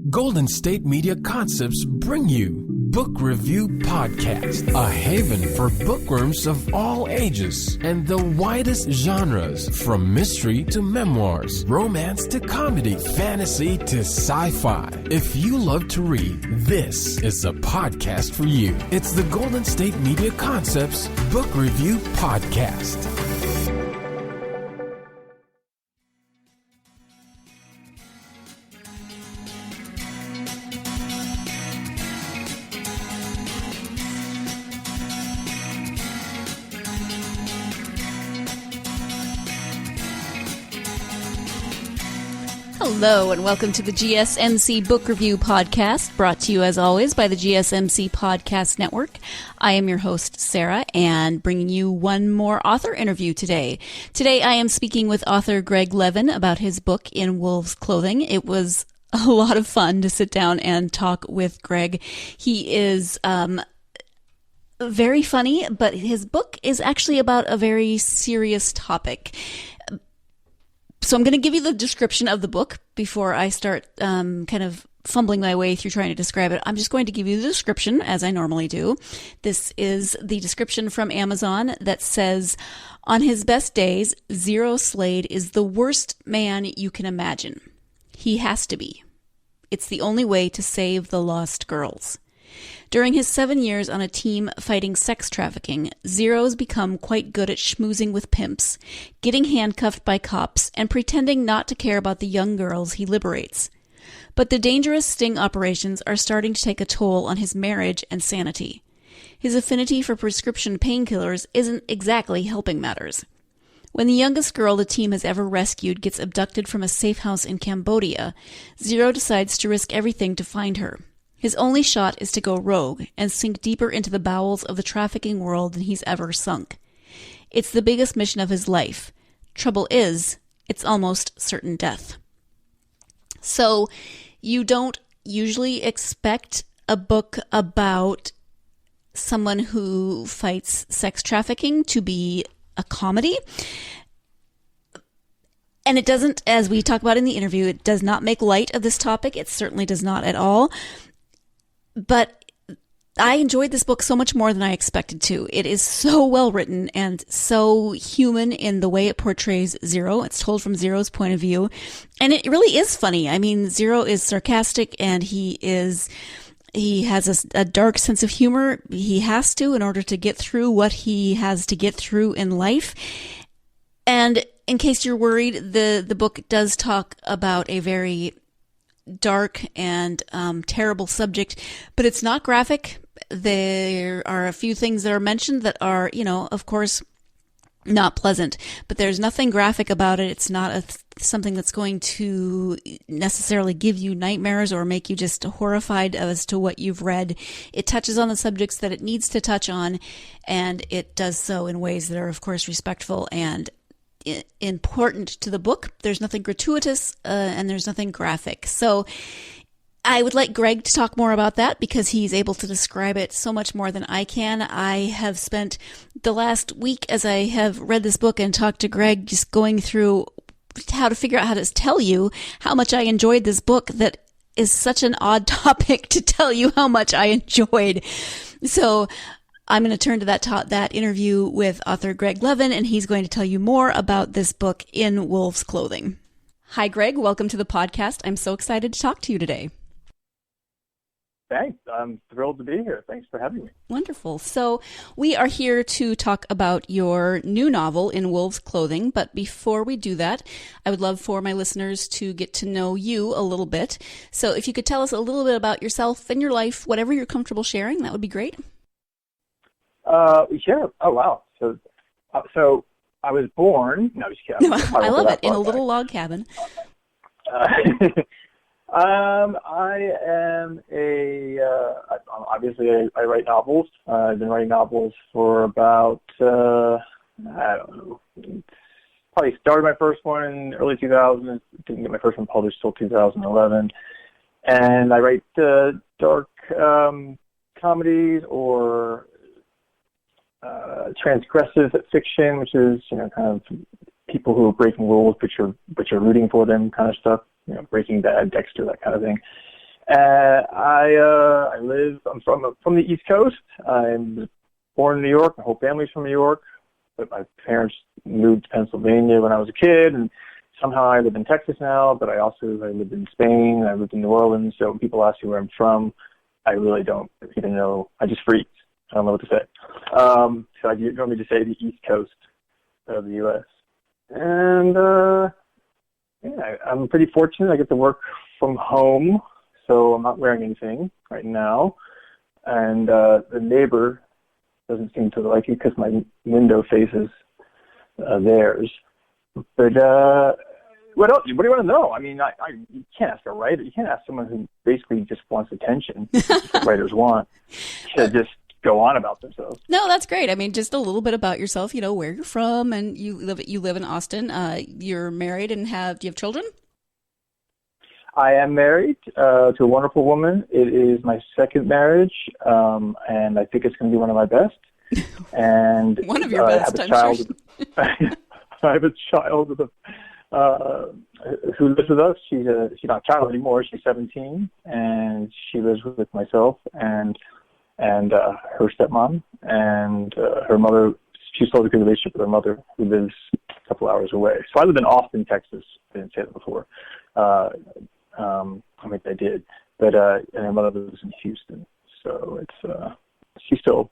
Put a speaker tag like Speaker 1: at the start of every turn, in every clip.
Speaker 1: Golden State Media Concepts bring you Book Review Podcast, a haven for bookworms of all ages and the widest genres, from mystery to memoirs, romance to comedy, fantasy to sci-fi. If you love to read, this is a podcast for you. It's the Golden State Media Concepts Book Review Podcast.
Speaker 2: Hello and welcome to the GSMC Book Review Podcast, brought to you as always by the GSMC Podcast Network. I am your host, Sarah, and bringing you one more author interview today. Today I am speaking with author Greg Levin about his book, In Wolves' Clothing. It was a lot of fun to sit down and talk with Greg. He is very funny, but his book is actually about a very serious topic. So I'm going to give you the description of the book before I start kind of fumbling my way through trying to describe it. I'm just going to give you the description as I normally do. This is the description from Amazon that says, on his best days, Zero Slade is the worst man you can imagine. He has to be. It's the only way to save the lost girls. During his 7 years on a team fighting sex trafficking, Zero's become quite good at schmoozing with pimps, getting handcuffed by cops, and pretending not to care about the young girls he liberates. But the dangerous sting operations are starting to take a toll on his marriage and sanity. His affinity for prescription painkillers isn't exactly helping matters. When the youngest girl the team has ever rescued gets abducted from a safe house in Cambodia, Zero decides to risk everything to find her. His only shot is to go rogue and sink deeper into the bowels of the trafficking world than he's ever sunk. It's the biggest mission of his life. Trouble is, it's almost certain death. So, you don't usually expect a book about someone who fights sex trafficking to be a comedy. And it doesn't, as we talk about in the interview, it does not make light of this topic. It certainly does not at all. But I enjoyed this book so much more than I expected to. It is so well written and so human in the way it portrays Zero. It's told from Zero's point of view. And it really is funny. I mean, Zero is sarcastic and he has a dark sense of humor. He has to in order to get through what he has to get through in life. And in case you're worried, the book does talk about a very dark and terrible subject, but it's not graphic. There are a few things that are mentioned that are, of course, not pleasant, but there's nothing graphic about it. It's not something that's going to necessarily give you nightmares or make you just horrified as to what you've read. It touches on the subjects that it needs to touch on, and it does so in ways that are, of course, respectful and important to the book. There's nothing gratuitous and there's nothing graphic. So I would like Greg to talk more about that because he's able to describe it so much more than I can. I have spent the last week as I have read this book and talked to Greg just going through how to figure out how to tell you how much I enjoyed this book. That is such an odd topic to tell you how much I enjoyed. So I'm going to turn to that interview with author Greg Levin, and he's going to tell you more about this book, In Wolves' Clothing. Hi, Greg. Welcome to the podcast. I'm so excited to talk to you today.
Speaker 3: Thanks. I'm thrilled to be here. Thanks for having me.
Speaker 2: Wonderful. So we are here to talk about your new novel, In Wolves' Clothing. But before we do that, I would love for my listeners to get to know you a little bit. So if you could tell us a little bit about yourself and your life, whatever you're comfortable sharing, that would be great.
Speaker 3: Sure. Oh, wow. So I was born. No, just kidding.
Speaker 2: I love it. In a little log cabin.
Speaker 3: I am obviously I write novels. I've been writing novels for about, I don't know, probably started my first one in early 2000. Didn't get my first one published till 2011. And I write dark comedies or transgressive fiction, which is, kind of people who are breaking rules, but you're rooting for them kind of stuff, Breaking Bad, Dexter, that kind of thing. I'm from the East Coast. I'm born in New York. My whole family's from New York, but my parents moved to Pennsylvania when I was a kid, and somehow I live in Texas now, but I lived in Spain, I lived in New Orleans, so when people ask me where I'm from, I really don't even know. I just freeze. I don't know what to say. So I normally just say the East Coast of the U.S. And I'm pretty fortunate. I get to work from home, so I'm not wearing anything right now. And the neighbor doesn't seem to like it because my window faces theirs. But what else? What do you want to know? I mean, you can't ask a writer. You can't ask someone who basically just wants attention. That's what writers want. You should just go on about themselves.
Speaker 2: No, that's great. I mean, just a little bit about yourself. You know, where you're from, and you live in Austin. You're married and do you have children?
Speaker 3: I am married to a wonderful woman. It is my second marriage, and I think it's going to be one of my best. And
Speaker 2: one of your best.
Speaker 3: I have a child with who lives with us. She's not a child anymore. She's 17, and she lives with myself and her stepmom and her mother. She still has a good relationship with her mother, who lives a couple hours away. So I live in Austin, Texas. I didn't say that before. I mean, I did, but and her mother lives in Houston. So it's she's still,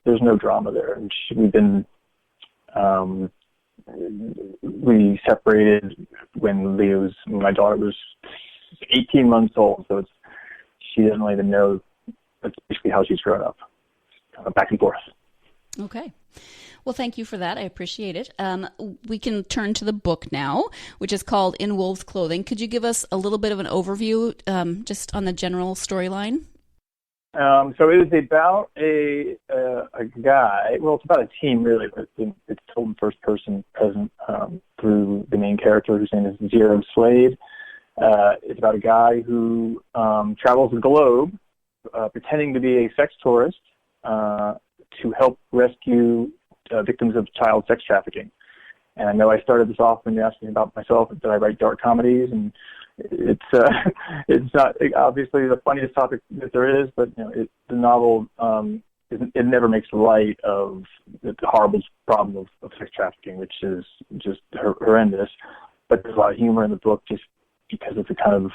Speaker 3: there's no drama there. And we separated when my daughter was 18 months old. So she doesn't even know. That's basically how she's grown up, kind of back and forth.
Speaker 2: Okay. Well, thank you for that. I appreciate it. We can turn to the book now, which is called In Wolves' Clothing. Could you give us a little bit of an overview just on the general storyline?
Speaker 3: So it is about a guy. Well, it's about a team, really, but it's told in first person present through the main character, whose name is Zero Slade. It's about a guy who travels the globe pretending to be a sex tourist to help rescue victims of child sex trafficking. And I know I started this off when you asked me about myself, that I write dark comedies, and it's not obviously the funniest topic that there is, but the novel it never makes light of the horrible problem of sex trafficking, which is just horrendous. But there's a lot of humor in the book just because of the kind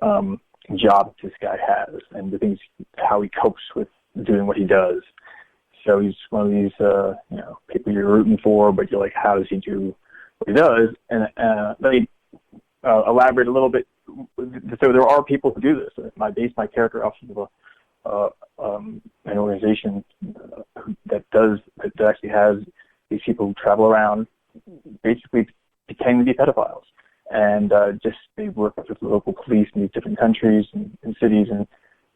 Speaker 3: of job this guy has and the things, how he copes with doing what he does. So he's one of these, people you're rooting for, but you're like, how does he do what he does? And let me elaborate a little bit. So there are people who do this. I base my character off of an organization that actually has these people who travel around, basically pretending to be pedophiles, and they work with the local police in these different countries and cities, and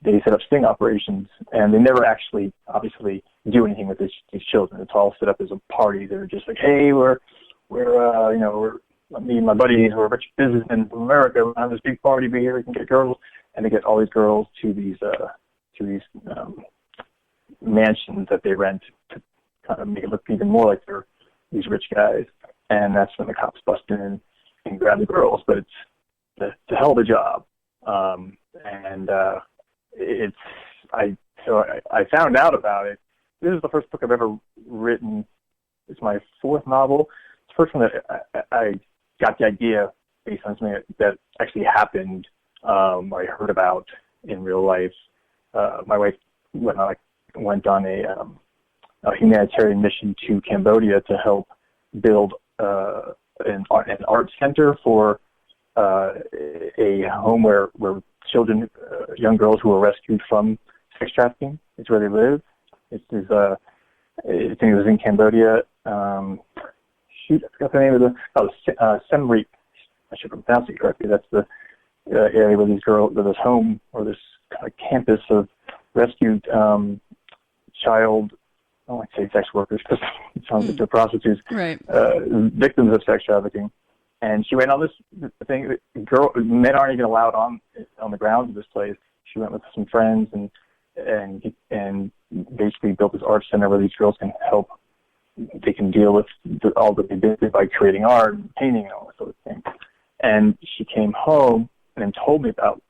Speaker 3: they set up sting operations, and they never actually, obviously, do anything with these children. It's all set up as a party. They're just like, hey, we're me and my buddies, we're rich businessmen from America. We're having this big party. Be here. We can get girls, and they get all these girls to these mansions that they rent to kind of make it look even more like they're these rich guys. And that's when the cops bust in and grab the girls. But it's a hell of a job. I found out about it. This is the first book I've ever written. It's my fourth novel. It's the first one that I got the idea based on something that actually happened, or I heard about in real life. My wife went on a humanitarian mission to Cambodia to help build an art center for a home where children, young girls who were rescued from sex trafficking. It's where they live. I think it was in Cambodia. I forgot the name of Siem Reap. I should pronounce it correctly. That's the area where these girls, this home or this kind of campus of rescued child, I don't like to say sex workers because it sounds like they're prostitutes,
Speaker 2: right?
Speaker 3: Victims of sex trafficking. And she went on this thing. Men aren't even allowed on the grounds of this place. She went with some friends and basically built this art center where these girls can help. They can deal with all that they did by creating art and painting and all that sort of thing. And she came home and told me about.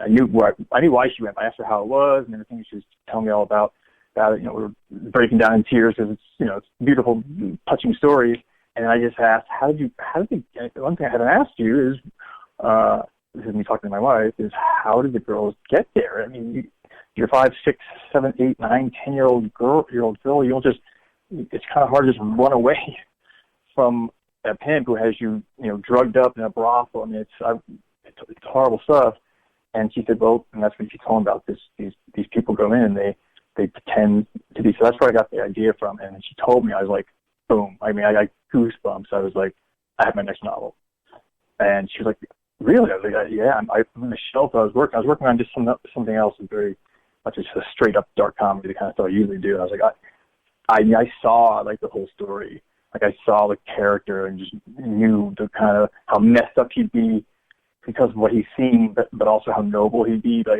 Speaker 3: I knew why she went. I asked her how it was and everything. She was telling me all about it. We were breaking down in tears because it's beautiful, touching stories. And I just asked, one thing I haven't asked you is, this is me talking to my wife, is how did the girls get there? I mean, you're 5, 6, 7, 8, 9, 10-year-old girl, you'll just, it's kind of hard to just run away from a pimp who has you, drugged up in a brothel. I mean, it's horrible stuff. And she said, well, and that's what she told me about this. These people go in and they pretend to be. So that's where I got the idea from. And when she told me, I was like, boom. I mean, I got goosebumps. I was like, I have my next novel. And she was like, really? I was like, yeah. I'm in the shelf. I was working on just something else, very much just a straight up dark comedy, the kind of stuff I usually do. And I was like, I saw like the whole story. Like I saw the character and just knew the kind of how messed up he'd be because of what he's seen, but also how noble he'd be by,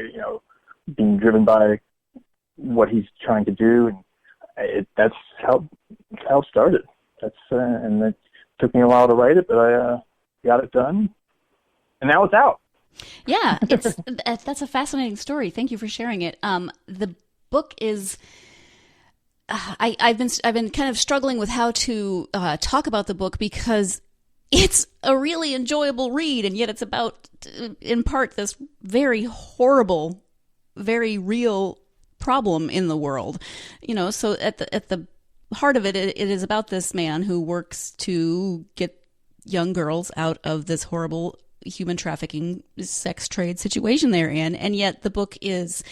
Speaker 3: being driven by what he's trying to do. And that's how it started. And it took me a while to write it, but I got it done. And now it's out.
Speaker 2: Yeah, that's a fascinating story. Thank you for sharing it. The book is... I've been kind of struggling with how to talk about the book because it's a really enjoyable read, and yet it's about, in part, this very horrible, very real problem in the world. So at the heart of it, it is about this man who works to get young girls out of this horrible human trafficking sex trade situation they're in, and yet the book is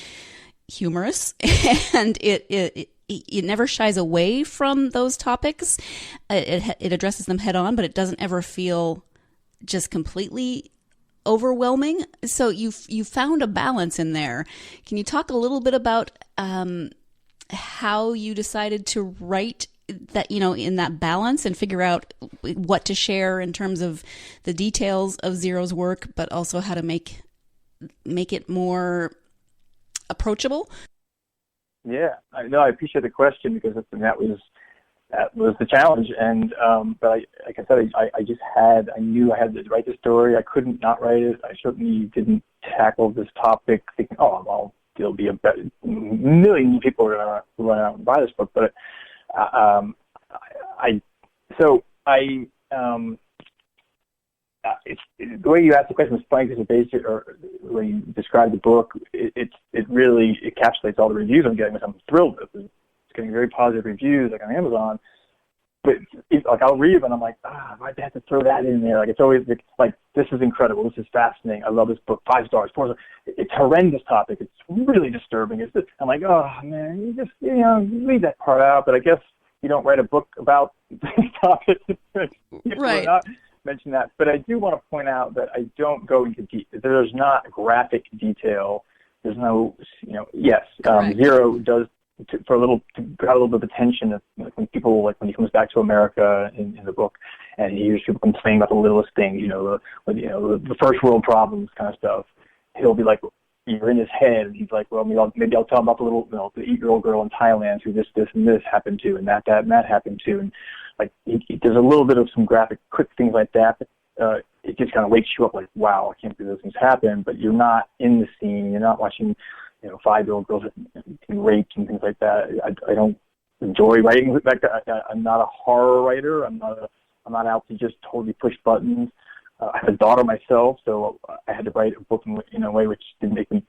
Speaker 2: humorous and it never shies away from those topics. It addresses them head on, but it doesn't ever feel just completely overwhelming. So you found a balance in there. Can you talk a little bit about how you decided to write that, in that balance and figure out what to share in terms of the details of Zero's work, but also how to make it more approachable?
Speaker 3: Yeah, I appreciate the question because that was the challenge. And but like I said, I knew I had to write the story. I couldn't not write it. I certainly didn't tackle this topic thinking, oh, well, there'll be a million new people who are going to run out and buy this book. But it's the way you asked the question was funny because when you describe the book, it really encapsulates all the reviews I'm getting, which I'm thrilled with. It's getting very positive reviews, like on Amazon. But I'll read them and I'm like, I have to throw that in there. Like it's always like, this is incredible. This is fascinating. I love this book. 5 stars, 4 stars. It's a horrendous topic. It's really disturbing. I'm like, oh man, you just leave that part out. But I guess you don't write a book about this topic.
Speaker 2: Right.
Speaker 3: Not mention that, but I do want to point out that I don't go into there's not graphic detail. There's no, yes, Zero does got a little bit of attention when he comes back to America in the book, and he hears people complaining about the littlest things, the first world problems kind of stuff. He'll be like, you're in his head, and he's like, well, maybe I'll tell him about the little, the 8-year-old girl in Thailand who this and this happened to, and that happened to, and like there's a little bit of some graphic, quick things like that. It just kind of wakes you up, like, wow, I can't believe those things happen. But you're not in the scene. You're not watching, 5-year-old girls getting raped and things like that. I don't enjoy writing like that. I'm not a horror writer. I'm not out to just totally push buttons. I have a daughter myself, so I had to write a book in a way which didn't make me,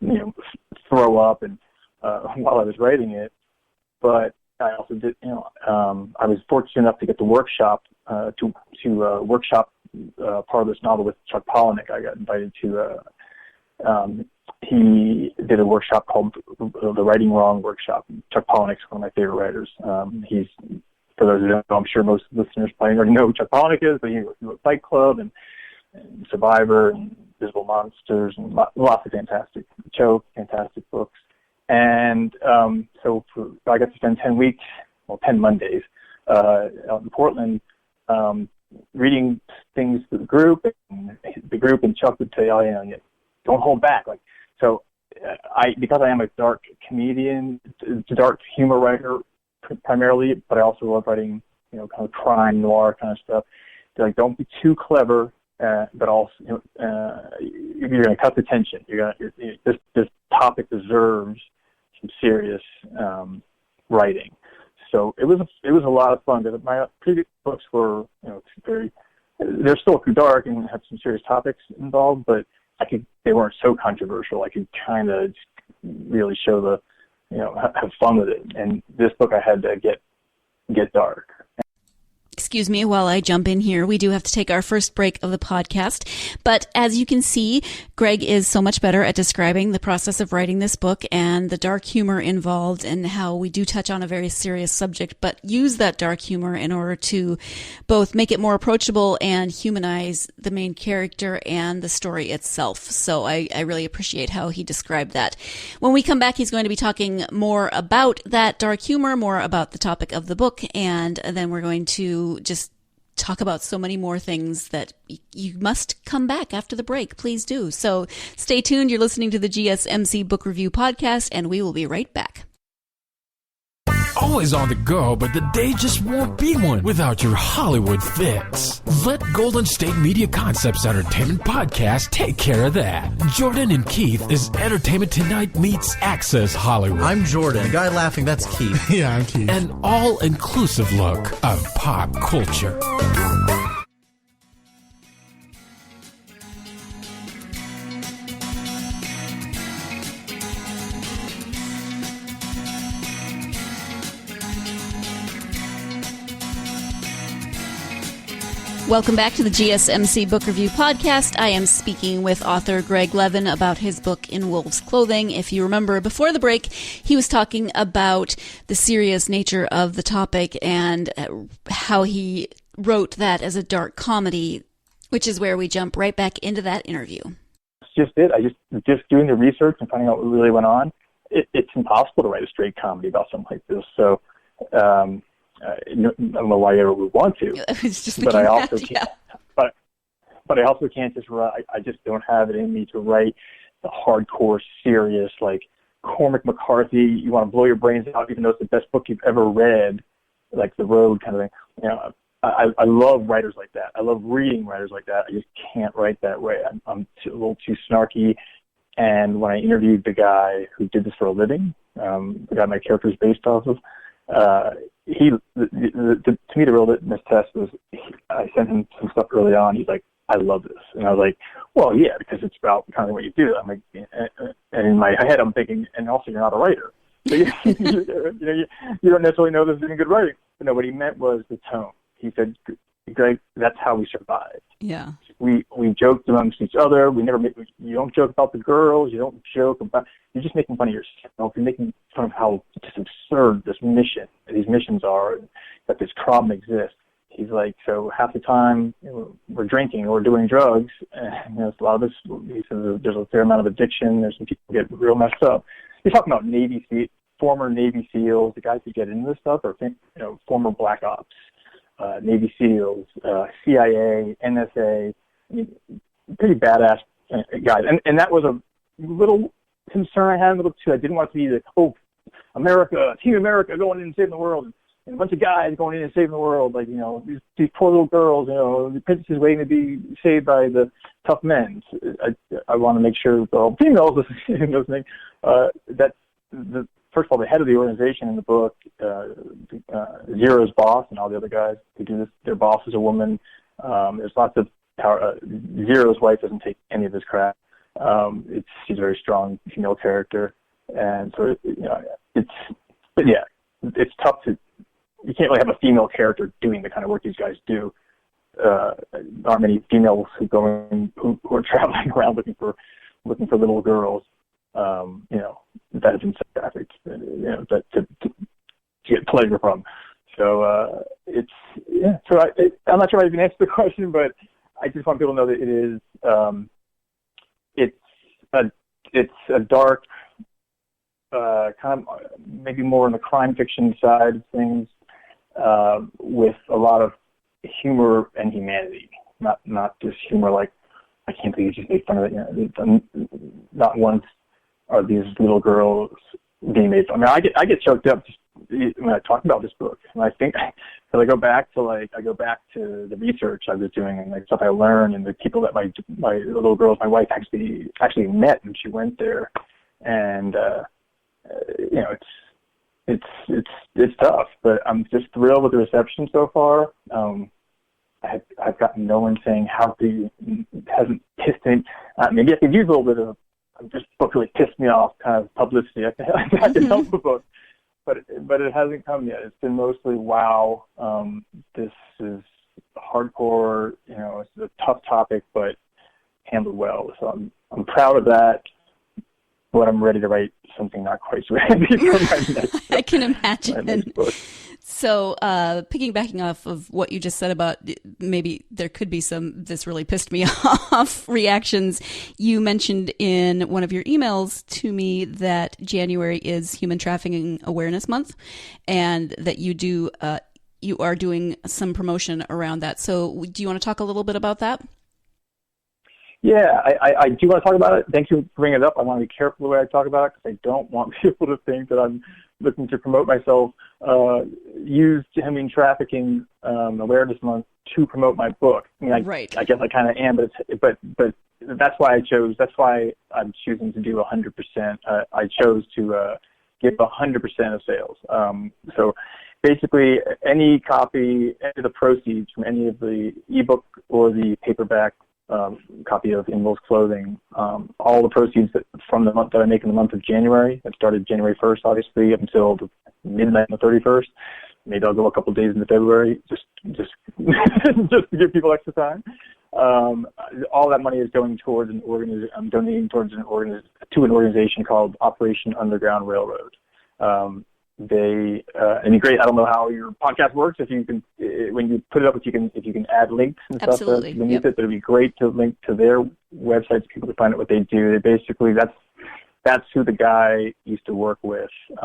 Speaker 3: throw up and while I was writing it. But I also did, I was fortunate enough to get the workshop to workshop part of this novel with Chuck Palahniuk. I got invited to. He did a workshop called the Writing Wrong Workshop. Chuck Palahniuk's one of my favorite writers. He's, for those who don't know, I'm sure most listeners probably already know who Chuck Palahniuk is, but he wrote Fight Club and Survivor and Visible Monsters and lots of fantastic books. And so I got to spend 10 Mondays out in Portland reading things to the group, and Chuck would say, don't hold back. Because I am a dark comedian, a dark humor writer primarily, but I also love writing, kind of crime noir kind of stuff. They're like, don't be too clever, but also you're going to cut the tension. This topic deserves some serious writing. So it was a lot of fun. Because my previous books were they're still too dark and have some serious topics involved, but they weren't so controversial. I could kind of really show have fun with it. And this book I had to get dark.
Speaker 2: Excuse me while I jump in here. We do have to take our first break of the podcast. But as you can see, Greg is so much better at describing the process of writing this book and the dark humor involved and how we do touch on a very serious subject, but use that dark humor in order to both make it more approachable and humanize the main character and the story itself. So I really appreciate how he described that. When we come back, he's going to be talking more about that dark humor, more about the topic of the book, and then we're going to just talk about so many more things that you must come back after the break. Please do. So stay tuned. You're listening to the GSMC Book Review Podcast, and we will be right back.
Speaker 1: Always on the go, but the day just won't be one without your Hollywood fix. Let Golden State Media Concepts Entertainment Podcast take care of that. Jordan and Keith is Entertainment Tonight meets Access Hollywood.
Speaker 4: I'm Jordan. The guy laughing, that's Keith.
Speaker 5: Yeah, I'm Keith.
Speaker 1: An all-inclusive look of pop culture.
Speaker 2: Welcome back to the GSMC Book Review Podcast. I am speaking with author Greg Levin about his book In Wolf's Clothing. If you remember, before the break, he was talking about the serious nature of the topic and how he wrote that as a dark comedy, which is where we jump right back into that interview.
Speaker 3: It's just it. I just doing the research and finding out what really went on. It's impossible to write a straight comedy about something like this. So, I don't know why you would want to, but I also can't. But I also can't just write. I just don't have it in me to write the hardcore, serious, like Cormac McCarthy. You want to blow your brains out, even though it's the best book you've ever read, like The Road kind of thing. I love writers like that. I love reading writers like that. I just can't write that way. I'm a little too snarky. And when I interviewed the guy who did this for a living, the guy my character is based off of. To me, the real litmus test was I sent him some stuff early on. He's like, I love this. And I was like, well, yeah, because it's about kind of what you do. I'm like, and in my head, I'm thinking, and also you're not a writer. So you don't necessarily know this is good writing. But no, what he meant was the tone. He said, Greg, that's how we survived.
Speaker 2: Yeah.
Speaker 3: We joked amongst each other. You don't joke about the girls. You don't joke about. You're just making fun of yourself. You're making fun of how just absurd these missions are, that this problem exists. He's like, so half the time we're drinking or doing drugs, and a lot of this. He says there's a fair amount of addiction. There's some people get real messed up. He's talking about former Navy SEALs, the guys who get into this stuff, or former Black Ops, Navy SEALs, CIA, NSA. Pretty badass guys, and that was a little concern I had a little too. I didn't want to be the America, Team America going in and saving the world, and a bunch of guys going in and saving the world, like these poor little girls, the princesses waiting to be saved by the tough men. I want to make sure the females listening to those things. That's first of all, the head of the organization in the book, Zero's boss, and all the other guys who do this. Their boss is a woman. There's lots of Zero's wife doesn't take any of his crap. She's a very strong female character, and so it's tough you can't really have a female character doing the kind of work these guys do. Aren't many females who are traveling around looking for little girls, that have been trafficked, that to get pleasure from. So I'm not sure I even answered the question, but I just want people to know that it is it's a dark kind of maybe more on the crime fiction side of things, with a lot of humor and humanity, not just humor like I can't believe you just made fun of it. Not once are these little girls being made fun. I mean, I get choked up just when I talk about this book, and I think so I go back to the research I was doing and like stuff I learned and the people that my little girls, my wife actually met when she went there, and it's tough, but I'm just thrilled with the reception so far. I've gotten no one saying how the hasn't pissed me. Maybe I could use a little bit of this book really pissed me off kind of publicity. I can help the book, but it hasn't come yet. It's been mostly wow. This is hardcore. It's a tough topic, but handled well. So I'm proud of that. But I'm ready to write something not quite so heavy for my next.
Speaker 2: I can imagine.
Speaker 3: My next book.
Speaker 2: So, piggybacking off of what you just said about maybe there could be some "this really pissed me off" reactions, you mentioned in one of your emails to me that January is Human Trafficking Awareness Month, and that you are doing some promotion around that. So, do you want to talk a little bit about that?
Speaker 3: Yeah, I do want to talk about it. Thank you for bringing it up. I want to be careful the way I talk about it because I don't want people to think that I'm looking to promote myself. Use Human Trafficking Awareness Month to promote my book.
Speaker 2: Right.
Speaker 3: I guess I kind of am, but that's why I chose. That's why I'm choosing to do 100%. I chose to give 100% of sales. So basically, any copy, any of the proceeds from any of the ebook or the paperback copy of In Wolf's Clothing, all the proceeds from the month that I make in the month of January, that started January 1st, obviously, up until midnight on the 31st. Maybe I'll go a couple of days into February, just to give people extra time. All that money is going towards I'm donating to an organization called Operation Underground Railroad. It'd be great. I don't know how your podcast works. If you can, when you put it up, if you can add links and stuff beneath it, but it'd be great to link to their websites, people to find out what they do. They basically, that's who the guy used to work with. He's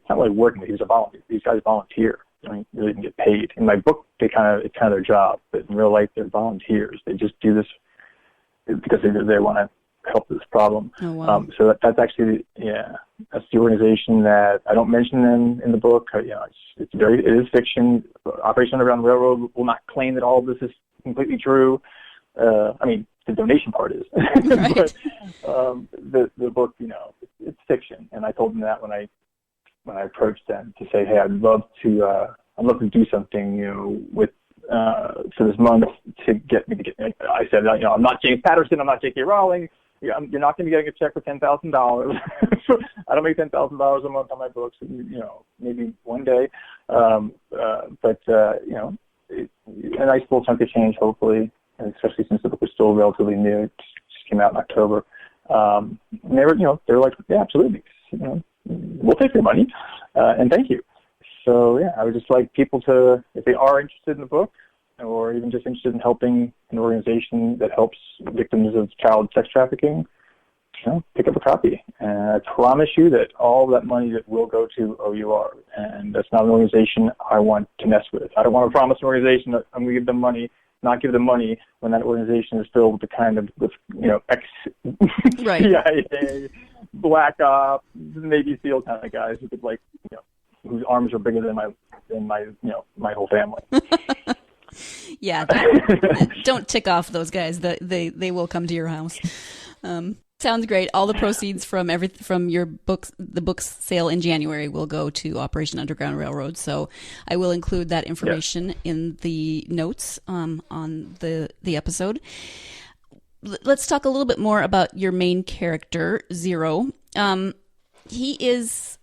Speaker 3: not really working with. He was a volunteer. These guys volunteer. They really didn't get paid. In my book, it's kind of their job, but in real life, they're volunteers. They just do this because they want to help this problem.
Speaker 2: Oh, wow.
Speaker 3: So that's actually, that's the organization that I don't mention them in the book. It is fiction. Operation Underground Railroad will not claim that all of this is completely true. The donation part is,
Speaker 2: right.
Speaker 3: But the book, it's fiction. And I told them that when I approached them to say, hey, I'd love to do something, with for this month to get me to get. I said, I'm not James Patterson. I'm not J.K. Rowling. You're not going to be getting a check for $10,000. I don't make $10,000 a month on my books. Maybe one day, but a nice little chunk of change, hopefully, and especially since the book was still relatively new. It just came out in October. And they were like, yeah, absolutely. We'll take your money, and thank you. So I would just like people to, if they are interested in the book, or even just interested in helping an organization that helps victims of child sex trafficking, pick up a copy. And I promise you that all that money that will go to OUR, and that's not an organization I want to mess with. I don't want to promise an organization that I'm going to give them money, not give them money when that organization is filled with the kind of,
Speaker 2: right.
Speaker 3: CIA, Black Ops, Navy SEAL kind of guys who could whose arms are bigger than my whole family.
Speaker 2: Yeah, don't tick off those guys. They will come to your house. Sounds great. All the proceeds from your books, the book's sale in January, will go to Operation Underground Railroad. So I will include that information in the notes on the episode. Let's talk a little bit more about your main character, Zero. He's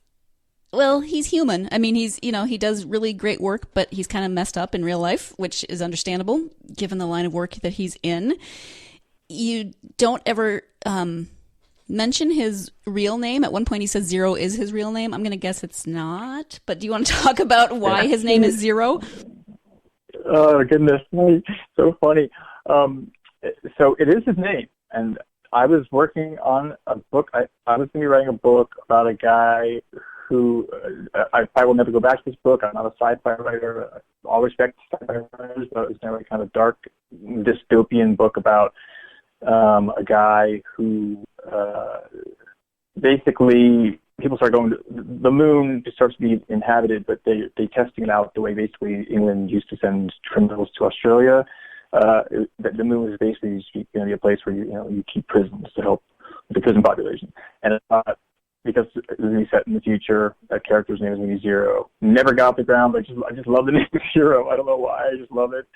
Speaker 2: human. I mean, he does really great work, but he's kind of messed up in real life, which is understandable given the line of work that he's in. You don't ever mention his real name. At one point he says Zero is his real name. I'm going to guess it's not, but do you want to talk about why his name is Zero?
Speaker 3: Oh, goodness. So funny. So it is his name, and I was working on a book. I was going to be writing a book about a guy who I will never go back to this book. I'm not a sci-fi writer. All respect to sci-fi writers, but it was never a kind of dark dystopian book about a guy who basically people start going to the moon, just starts to be inhabited, but they testing it out the way basically England used to send criminals to Australia. The moon is basically going to be a place where you keep prisons to help with the prison population. And because it's going to be set in the future, that character's name is going to be Zero. Never got off the ground, but I just love the name Zero. I don't know why, I just love it.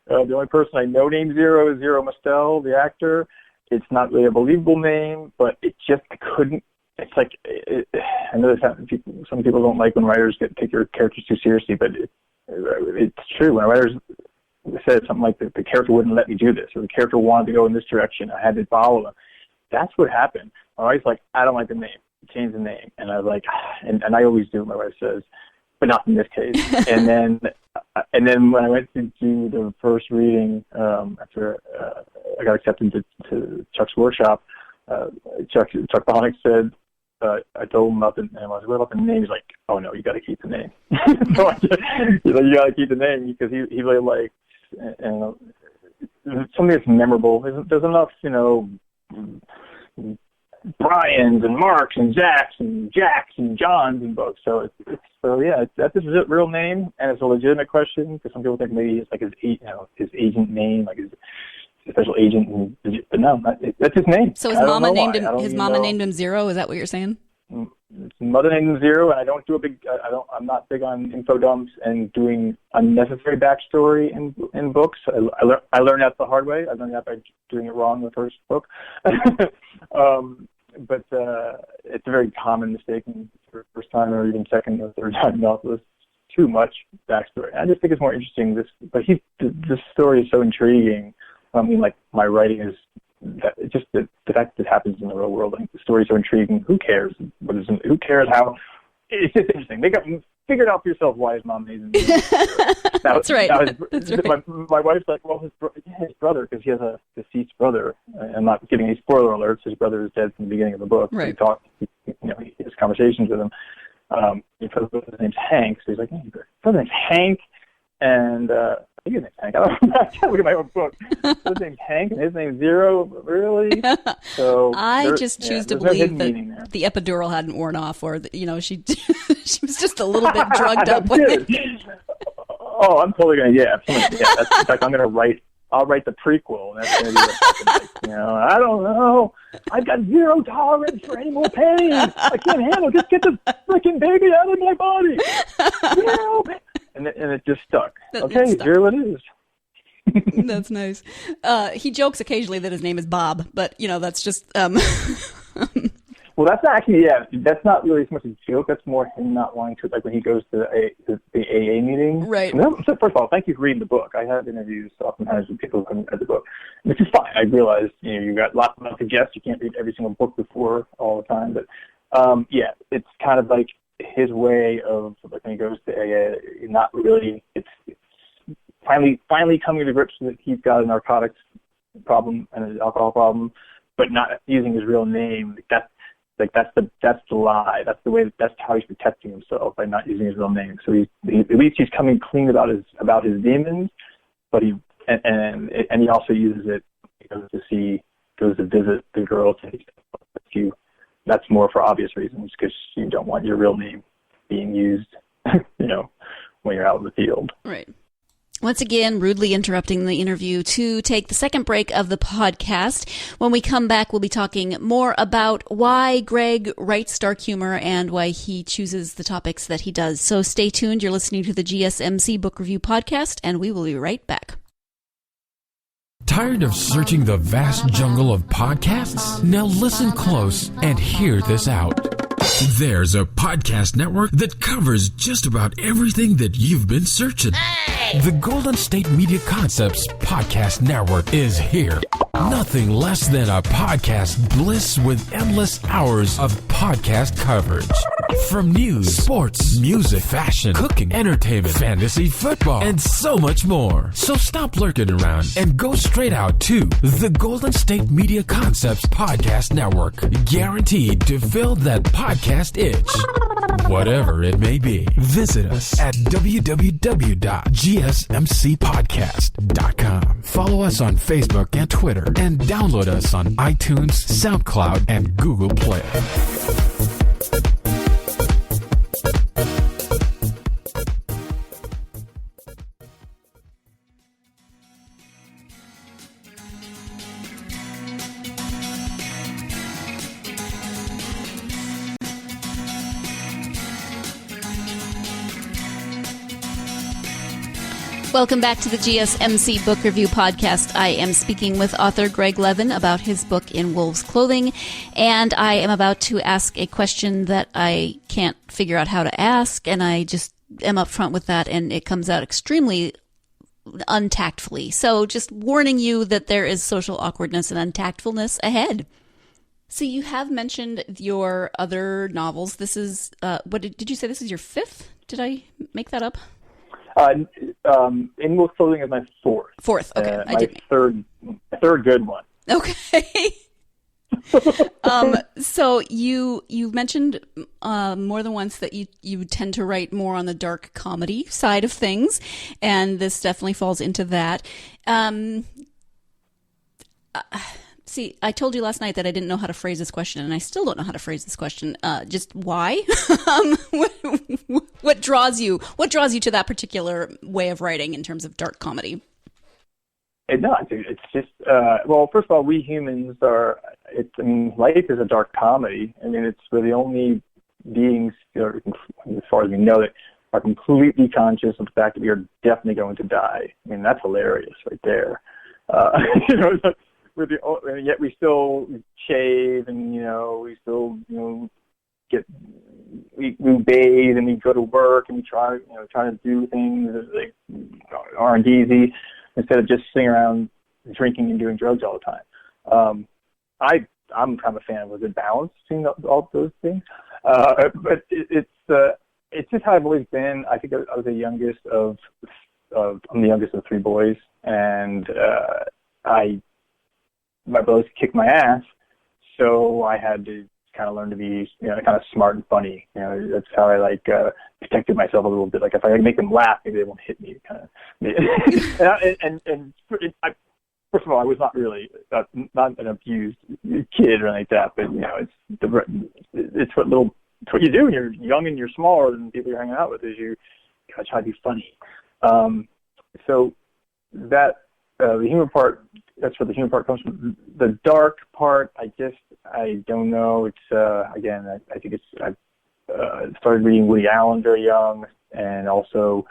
Speaker 3: The only person I know named Zero is Zero Mostel, the actor. It's not really a believable name, but I couldn't. It's like, I know some people don't like when writers take their characters too seriously, but it's true. When writers said something like the character wouldn't let me do this, or the character wanted to go in this direction, I had to follow them. That's what happened. My wife's like, I don't like the name. Change the name. And I was like, and I always do what my wife says, but not in this case. and then when I went to do the first reading, after I got accepted to Chuck's workshop, Chuck Palahniuk said, I told him about the name. I was, what about the name? He's like, oh no, you got to keep the name. So he's like, you got to keep the name, because he really likes, and something that's memorable. There's enough, Brian's and Mark's and Zach's and Jack's and John's in books. So that's his real name, and it's a legitimate question, because some people think maybe it's like his agent name, like his special agent, but no, that's his name.
Speaker 2: So his mama named him Zero. Is that what you're saying?
Speaker 3: His mother named him Zero, and I don't do I'm not big on info dumps and doing unnecessary backstory in books. I learned that the hard way. I learned that by doing it wrong in the first book. But it's a very common mistake for first time or even second or third time novelists. Too much backstory. I just think it's more interesting. This story is so intriguing. I mean, like, my writing is just the fact that it happens in the real world. Like, the story's so intriguing. Who cares? Who cares how? It's just interesting. Figure it out for yourself why his mom named him.
Speaker 2: That's right.
Speaker 3: My wife's like, well, his brother, because he has a deceased brother. I'm not giving any spoiler alerts. His brother is dead from the beginning of the book.
Speaker 2: Right.
Speaker 3: He talked, he has conversations with him. His name's Hank, so he's like, hey, your brother name's Hank, and I think his name's Hank. I can't look at my own book. His name's Hank, and his name's Zero. Really? So
Speaker 2: I just choose to believe that the epidural hadn't worn off, or she she was just a little bit drugged up.
Speaker 3: Oh, I'm totally gonna. Yeah, absolutely. Yeah, in fact, I'll write the prequel, and that's gonna be I don't know. I've got zero tolerance for any more pain. I can't handle it. Just get the freaking baby out of my body. Zero pain. And it just stuck. Okay, here it is.
Speaker 2: That's nice. He jokes occasionally that his name is Bob, but that's just.
Speaker 3: Well, that's actually, that's not really so much a joke. That's more him not wanting to, like when he goes to the AA meeting.
Speaker 2: Right.
Speaker 3: So first of all, thank you for reading the book. I have interviews oftentimes with people who haven't read the book, which is fine. I realize, you've got lots of guests. You can't read every single book before all the time. But, it's kind of like his way of, like when he goes to AA, not really, it's finally coming to grips that he's got a narcotics problem and an alcohol problem, but not using his real name. That's the lie. That's how he's protecting himself, by not using his real name. So at least he's coming clean about his demons, but he also uses it. He goes to visit the girl. That's more for obvious reasons, because you don't want your real name being used, when you're out in the field.
Speaker 2: Right. Once again, rudely interrupting the interview to take the second break of the podcast. When we come back, we'll be talking more about why Greg writes dark humor and why he chooses the topics that he does. So stay tuned. You're listening to the GSMC Book Review Podcast, and we will be right back.
Speaker 1: Tired of searching the vast jungle of podcasts? Now listen close and hear this out. There's a podcast network that covers just about everything that you've been searching. The Golden State Media Concepts Podcast Network is here. Nothing less than a podcast bliss with endless hours of podcast coverage. From news, sports, music, fashion, cooking, entertainment, fantasy, football, and so much more. So stop lurking around and go straight out to the Golden State Media Concepts Podcast Network. Guaranteed to fill that podcast itch. Whatever it may be. Visit us at www.gsmcpodcast.com. Follow us on Facebook and Twitter, and download us on iTunes, SoundCloud, and Google Play.
Speaker 2: Welcome back to the GSMC Book Review Podcast. I am speaking with author Greg Levin about his book In Wolves' Clothing, and I am about to ask a question that I can't figure out how to ask, and I just am upfront with that, and it comes out extremely untactfully. So just warning you that there is social awkwardness and untactfulness ahead. So you have mentioned your other novels. This is, what did you say this is your fifth? Did I make that up?
Speaker 3: In Wolves' Clothing is my fourth.
Speaker 2: Fourth, okay.
Speaker 3: My third good one.
Speaker 2: Okay. So you've mentioned more than once that you tend to write more on the dark comedy side of things, and this definitely falls into that. See, I told you last night that I didn't know how to phrase this question, and I still don't know how to phrase this question. Just why? What draws you? What draws you to that particular way of writing in terms of dark comedy?
Speaker 3: It's just well, first of all, we humans are. Life is a dark comedy. We're the only beings, as far as we know, that are completely conscious of the fact that we are definitely going to die. That's hilarious, right there. Yet we still shave, and we still we bathe, and we go to work, and we try to do things that aren't easy, instead of just sitting around drinking and doing drugs all the time. I'm kind of a fan of a good balance between all those things, but it's just how I've always been. I think I was the youngest I'm the youngest of three boys, and my brothers kicked my ass, so I had to kind of learn to be, kind of smart and funny. That's how I protected myself a little bit. Like if I make them laugh, maybe they won't hit me. Kind of. First of all, I was not really not an abused kid or anything like that. But it's what you do when you're young and you're smaller than people you're hanging out with. Is you gotta try to be funny. So that the humor part. That's where the humor part comes from. The dark part, I don't know. It's again, I think I started reading Woody Allen very young, and also,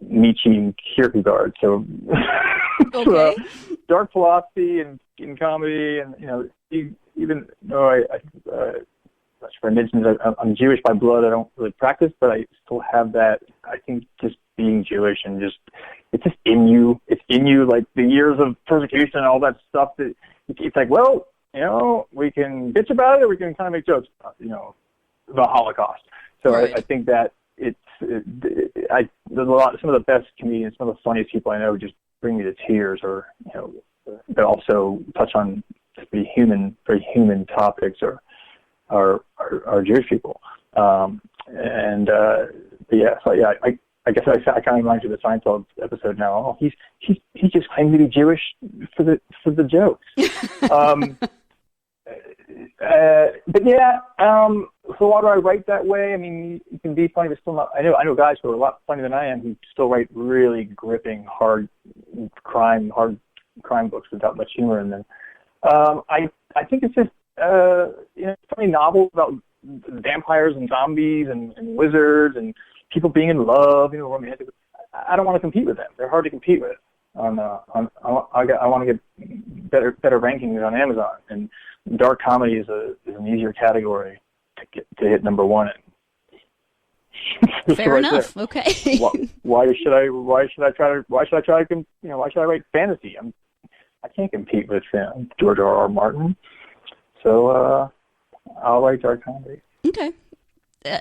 Speaker 3: Nietzsche and Kierkegaard. So,
Speaker 2: okay.
Speaker 3: Dark philosophy and comedy, and even though I'm not sure if I mentioned that I'm Jewish by blood, I don't really practice, but I still have that. I think just being Jewish and it's just in you. It's in you, like the years of persecution and all that stuff. That it's like, well, we can bitch about it, or we can kind of make jokes about, the Holocaust. So right. I think that there's some of the best comedians, some of the funniest people I know just bring me to tears, or but also touch on very human topics, or are Jewish people. I guess I kind of remind you of the Seinfeld episode now. Oh, he's just claiming to be Jewish for the jokes. But yeah, so why do I write that way? You can be funny, but still not. I know guys who are a lot funnier than I am who still write really gripping, hard crime books without much humor in them. I think it's just funny novels about vampires and zombies and wizards and people being in love, romantic. I don't want to compete with them. They're hard to compete with. I want to get better rankings on Amazon, and dark comedy is an easier category to hit number one in.
Speaker 2: Fair
Speaker 3: right
Speaker 2: enough.
Speaker 3: There.
Speaker 2: Okay.
Speaker 3: Why should I write fantasy? I can't compete with George R.R. Martin. So I'll write dark comedy.
Speaker 2: Okay.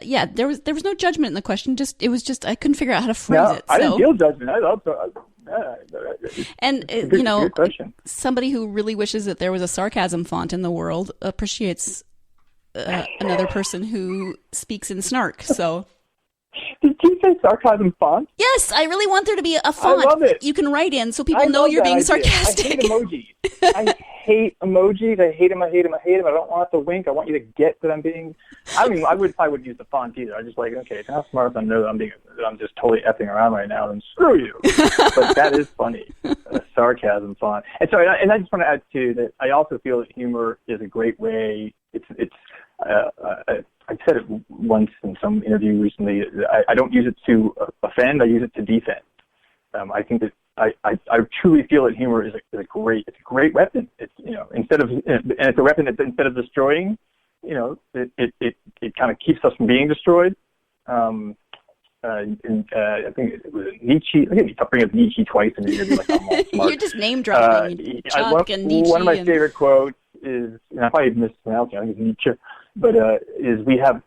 Speaker 2: Yeah, there was no judgment in the question. It was just I couldn't figure out how to phrase it.
Speaker 3: I didn't feel judgment. I love
Speaker 2: and
Speaker 3: good question.
Speaker 2: Somebody who really wishes that there was a sarcasm font in the world appreciates another person who speaks in snark. So.
Speaker 3: Did you say sarcasm font?
Speaker 2: Yes, I really want there to be a font
Speaker 3: I love it.
Speaker 2: you can write in so people know you're being sarcastic.
Speaker 3: I hate emojis. I hate emojis. I hate them. I don't want to wink. I want you to get that I'm being. I probably wouldn't use the font either. I just okay, it's not smart if I know that I'm just totally effing around right now. Then screw you. But that is funny, a sarcasm font. And so, and I just want to add too that I also feel that humor is a great way. I said it once in some interview recently. I don't use it to offend. I use it to defend. I think that I truly feel that humor is a great weapon. It's it's a weapon that instead of destroying, it kind of keeps us from being destroyed. I think it was Nietzsche. I bring up Nietzsche twice, and you're like, I'm all smart.
Speaker 2: You're just name dropping. Chuck and Nietzsche.
Speaker 3: One of my favorite quotes is, and I probably mispronounced it, I think it's Nietzsche, but is we have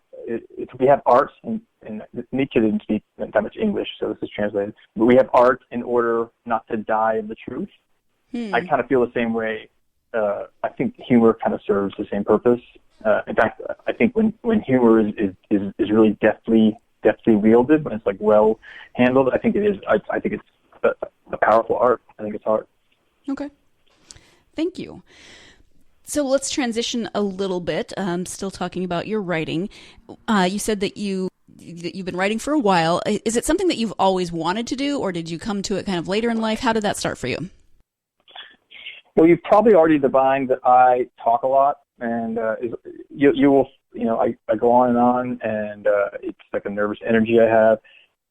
Speaker 3: art, and Nietzsche didn't speak that much English, so this is translated. But we have art in order not to die of the truth. I kind of feel the same way. I think humor kind of serves the same purpose. In fact, I think when humor is really deftly wielded, when it's like well handled, I think it is. I think it's a powerful art. I think it's art.
Speaker 2: Okay, thank you. So let's transition a little bit. Still talking about your writing. You said that you've been writing for a while. Is it something that you've always wanted to do, or did you come to it kind of later in life? How did that start for you?
Speaker 3: Well, you've probably already divined that I talk a lot, and you will. I go on, and it's like a nervous energy I have.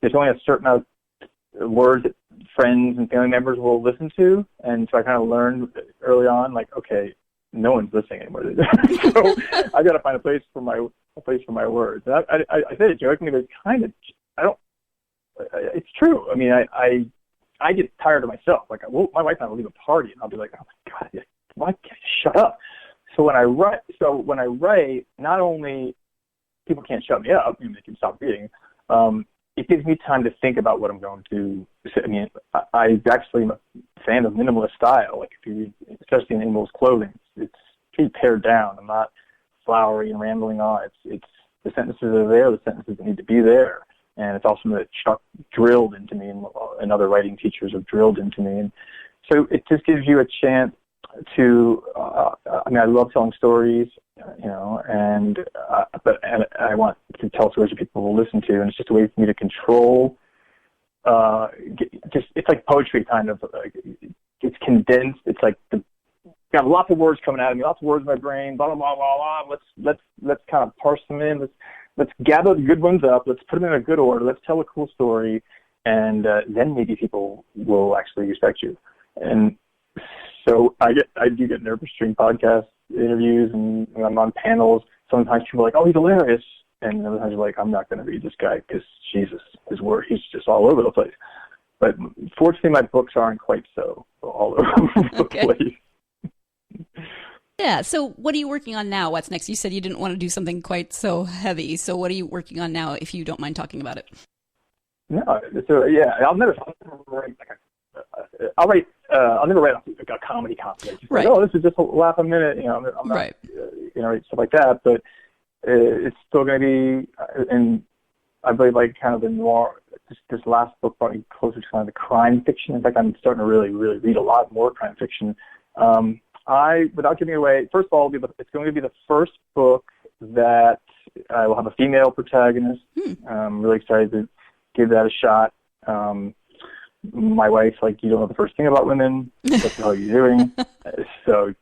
Speaker 3: There's only a certain amount of words that friends and family members will listen to, and so I kind of learned early on, like, okay, no one's listening anymore. So I got to find a place for my words. And I say it jokingly, but it's kind of it's true. I mean, I get tired of myself. Like, my wife and I will leave a party, and I'll be like, oh my God, why can't you shut up? So when I write, not only people can't shut me up, they can stop reading. It gives me time to think about what I'm going to say. I mean, I actually am a fan of minimalist style. Like, if you read, especially in Ingles' clothing, it's pretty pared down. I'm not flowery and rambling on. It's the sentences are there, the sentences that need to be there, and it's also that Chuck drilled into me, and other writing teachers have drilled into me, and so it just gives you a chance to. I love telling stories, and I want to tell stories that people will listen to, and it's just a way for me to control. It's like poetry, kind of. It's condensed. It's like got lots of words coming out of me, lots of words in my brain. Blah blah blah blah blah. Let's kind of parse them in. Let's gather the good ones up. Let's put them in a good order. Let's tell a cool story, and then maybe people will actually respect you. And so I do get nervous during podcast interviews, and when I'm on panels. Sometimes people are like, "Oh, he's hilarious," and other times you're like, "I'm not going to read this guy because Jesus, his word, he's just all over the place." But fortunately, my books aren't quite so all over the place.
Speaker 2: Yeah. So, what are you working on now? What's next? You said you didn't want to do something quite so heavy. So, what are you working on now? If you don't mind talking about it.
Speaker 3: No. So yeah, I'll never write I'll never write a comedy comedy.
Speaker 2: Right.
Speaker 3: Like, oh, this is just a laugh a minute. I'm not,
Speaker 2: right.
Speaker 3: Stuff like that. But it's still going to be, and I believe like kind of the noir. This last book brought me closer to kind of the crime fiction. In fact, I'm starting to really, really read a lot more crime fiction. Without giving away, first of all, it's going to be the first book that will have a female protagonist. I'm really excited to give that a shot. My wife's like, you don't know the first thing about women. What the hell are you doing? So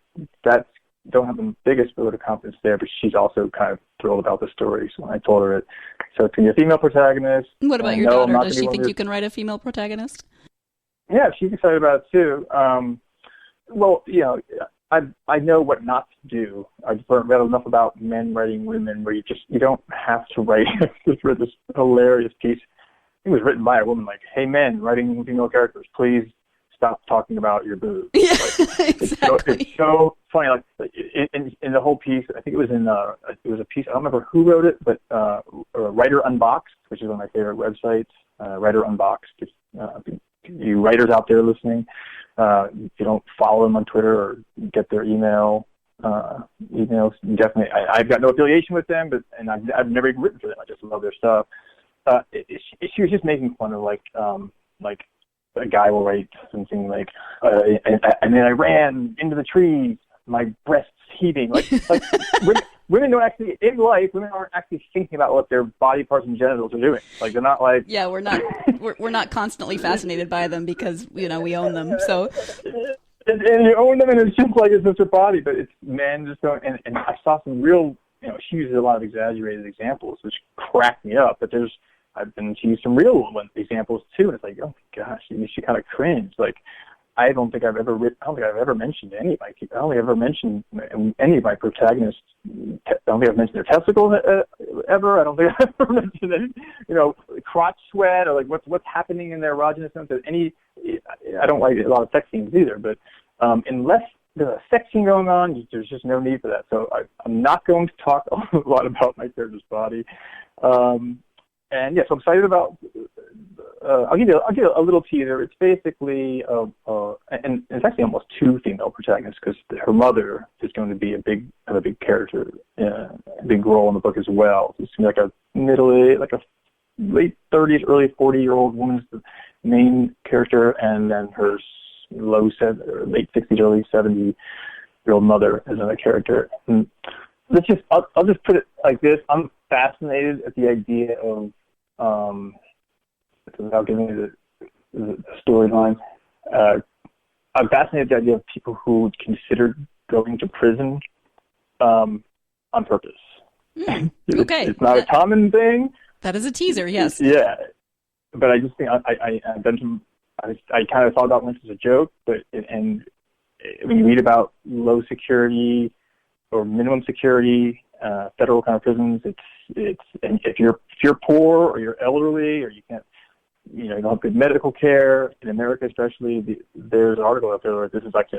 Speaker 3: don't have the biggest vote of confidence there, but she's also kind of thrilled about the story. So when I told her it, so it's going to be a female protagnot.
Speaker 2: What about your daughter? Does she think you can write a female protagonist?
Speaker 3: Yeah, she's excited about it too. Well, I know what not to do. I've read enough about men writing women where you don't have to write. I just read this hilarious piece. It was written by a woman like, "Hey, men writing female characters, please stop talking about your boobs."
Speaker 2: Yeah,
Speaker 3: like,
Speaker 2: exactly.
Speaker 3: It's so funny. Like in the whole piece, I think it was a piece. I don't remember who wrote it, but Writer Unboxed, which is one of my favorite websites. Writer Unboxed. If you writers out there listening, if you don't follow them on Twitter or get their emails, definitely. I've got no affiliation with them, and I've never even written for them. I just love their stuff. She was just making fun of like a guy will write something like, and then I ran into the trees, my breasts heaving. Like women don't actually in life. Women aren't actually thinking about what their body parts and genitals are doing. Like they're not like.
Speaker 2: Yeah, we're not constantly fascinated by them because we own them. So.
Speaker 3: And you own them, and it's just like it's just a body, but it's men just don't. And I saw some real. She uses a lot of exaggerated examples, which cracked me up. But I've been to use some real examples too, and it's like, oh my gosh, you should kind of cringe. Like, I don't think I've ever mentioned any of my people. I don't think I've ever mentioned any of my protagonists. I don't think I've mentioned their testicles ever. I don't think I've ever mentioned any, crotch sweat or like what's happening in their erogenous zones. I don't like a lot of sex scenes either, but unless there's a sex scene going on, there's just no need for that. So I'm not going to talk a lot about my character's body. And yes, I'm excited about. I'll give you a little teaser. It's basically, and it's actually almost two female protagonists because her mother is going to be a big character, a big role in the book as well. It's going to be like a late 30s, early 40-year-old woman's the main character, and then her late 60s, early 70-year-old mother is another character. And I'll just put it like this: I'm fascinated at the idea of, without giving you the storyline, I'm fascinated at the idea of people who would consider going to prison on purpose.
Speaker 2: Okay.
Speaker 3: It's not a common thing.
Speaker 2: That is a teaser, yes.
Speaker 3: Yeah. But I just think I've done some, I kind of thought about this as a joke, and when you read about low security or minimum security federal kind of prisons, and if you're poor or you're elderly or you can't, you don't have good medical care in America, especially. There's an article out there where this is actually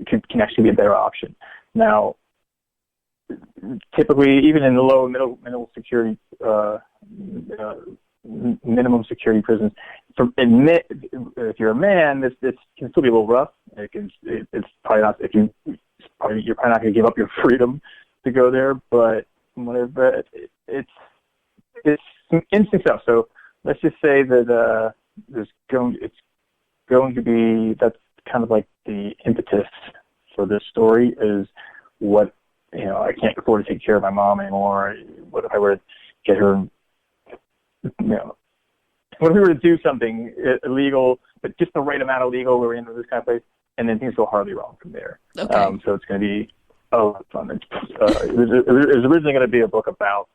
Speaker 3: can actually be a better option. Now, typically, even in the low middle security, minimum security prisons, if you're a man, this can still be a little rough. It's probably not you're probably not going to give up your freedom to go there, but whatever, it's some interesting stuff. So let's just say that it's going to be, that's kind of like the impetus for this story is what, I can't afford to take care of my mom anymore. What if I were to get her, what if we were to do something illegal, but just the right amount of legal, we're into this kind of place, and then things go horribly wrong from there.
Speaker 2: Okay.
Speaker 3: So it's going to be, fun. It was originally going to be a book about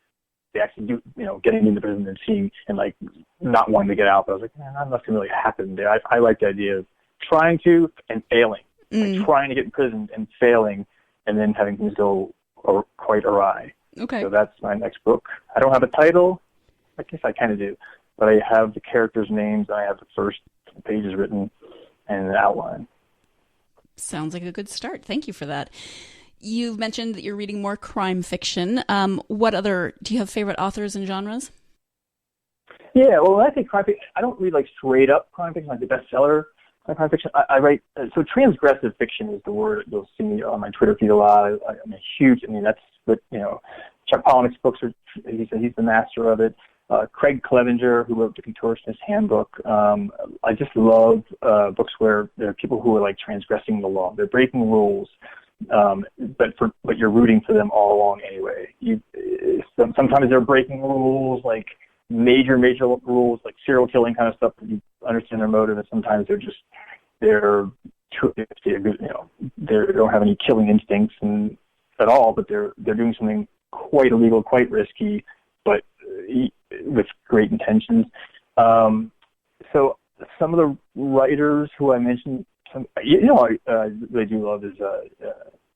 Speaker 3: they actually do, getting into prison and seeing and like not wanting to get out. But I was like, man, nothing really happened there. I like the idea of trying to and failing, like trying to get in prison and failing, and then having things go quite awry.
Speaker 2: Okay.
Speaker 3: So that's my next book. I don't have a title. I guess I kind of do, but I have the characters' names. And I have the first pages written and an outline.
Speaker 2: Sounds like a good start. Thank you for that. You've mentioned that you're reading more crime fiction. Do you have favorite authors and genres?
Speaker 3: Yeah, well, when I say crime fiction, I don't read like straight up crime fiction, like the bestseller crime fiction. I write, so transgressive fiction is the word you'll see me on my Twitter feed a lot. I'm a huge, that's what, Chuck Palahniuk's books he's the master of it. Craig Clevenger, who wrote The Contortionist Handbook. I just love books where there are people who are like transgressing the law. They're breaking rules. But you're rooting for them all along anyway. Sometimes they're breaking rules, like major rules, like serial killing kind of stuff. That you understand their motive, and sometimes they don't have any killing instincts at all, but they're doing something quite illegal, quite risky, but with great intentions. So some of the writers who I mentioned. I really do love is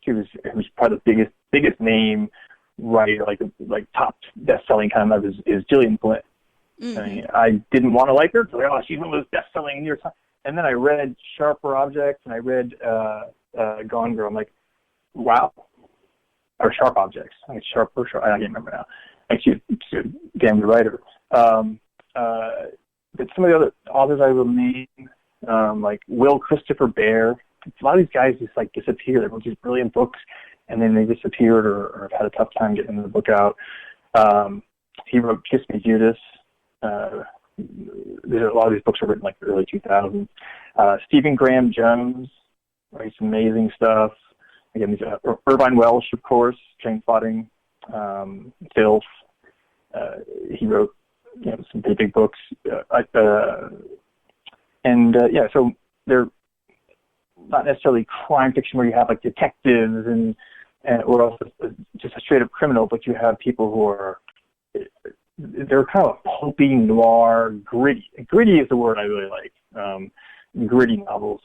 Speaker 3: who's probably the biggest name writer, like top best-selling kind of is Gillian Flynn. Mm-hmm. I mean, I didn't want to like her, so she's one of those best-selling New York Times. And then I read Sharper Objects and I read Gone Girl. I'm like, wow, or Sharp Objects. I mean, Sharp. I can't remember now. She's a damn good writer. But some of the other authors I will name. Like Will Christopher Bear. A lot of these guys just like disappear. They wrote these brilliant books and then they disappeared or have had a tough time getting the book out. He wrote Kiss Me Judas. A lot of these books were written like the early 2000s. Stephen Graham Jones writes amazing stuff. Again, Irvine Welsh, of course, Train Spotting, Filth. He wrote some pretty big books. So they're not necessarily crime fiction where you have like detectives or also just a straight up criminal, but you have people who are they're kind of pulpy, noir, gritty. Gritty is the word I really like. Gritty novels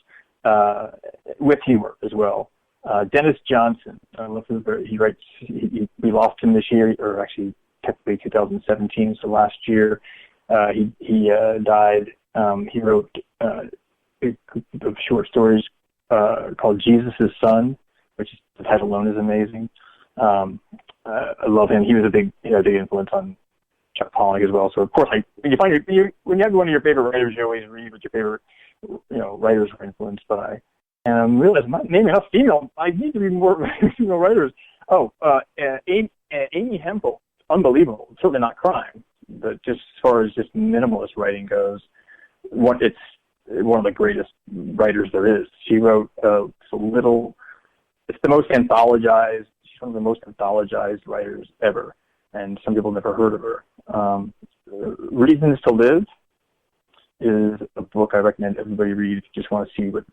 Speaker 3: with humor as well. Dennis Johnson, we lost him this year, or actually technically 2017, so last year. He died. He wrote a group of short stories called Jesus' Son, which the title alone is amazing. I love him. He was a big influence on Chuck Palahniuk as well. So of course, when you have one of your favorite writers, you always read what your favorite writers were influenced by. And I realized I'm not naming enough female. I need to read more female writers. Amy Hempel, unbelievable. Certainly not crime, but just as far as just minimalist writing goes, it's one of the greatest writers there is. She wrote it's the most anthologized. She's one of the most anthologized writers ever, and some people never heard of her. Reasons to Live is a book I recommend everybody read if you just want to see what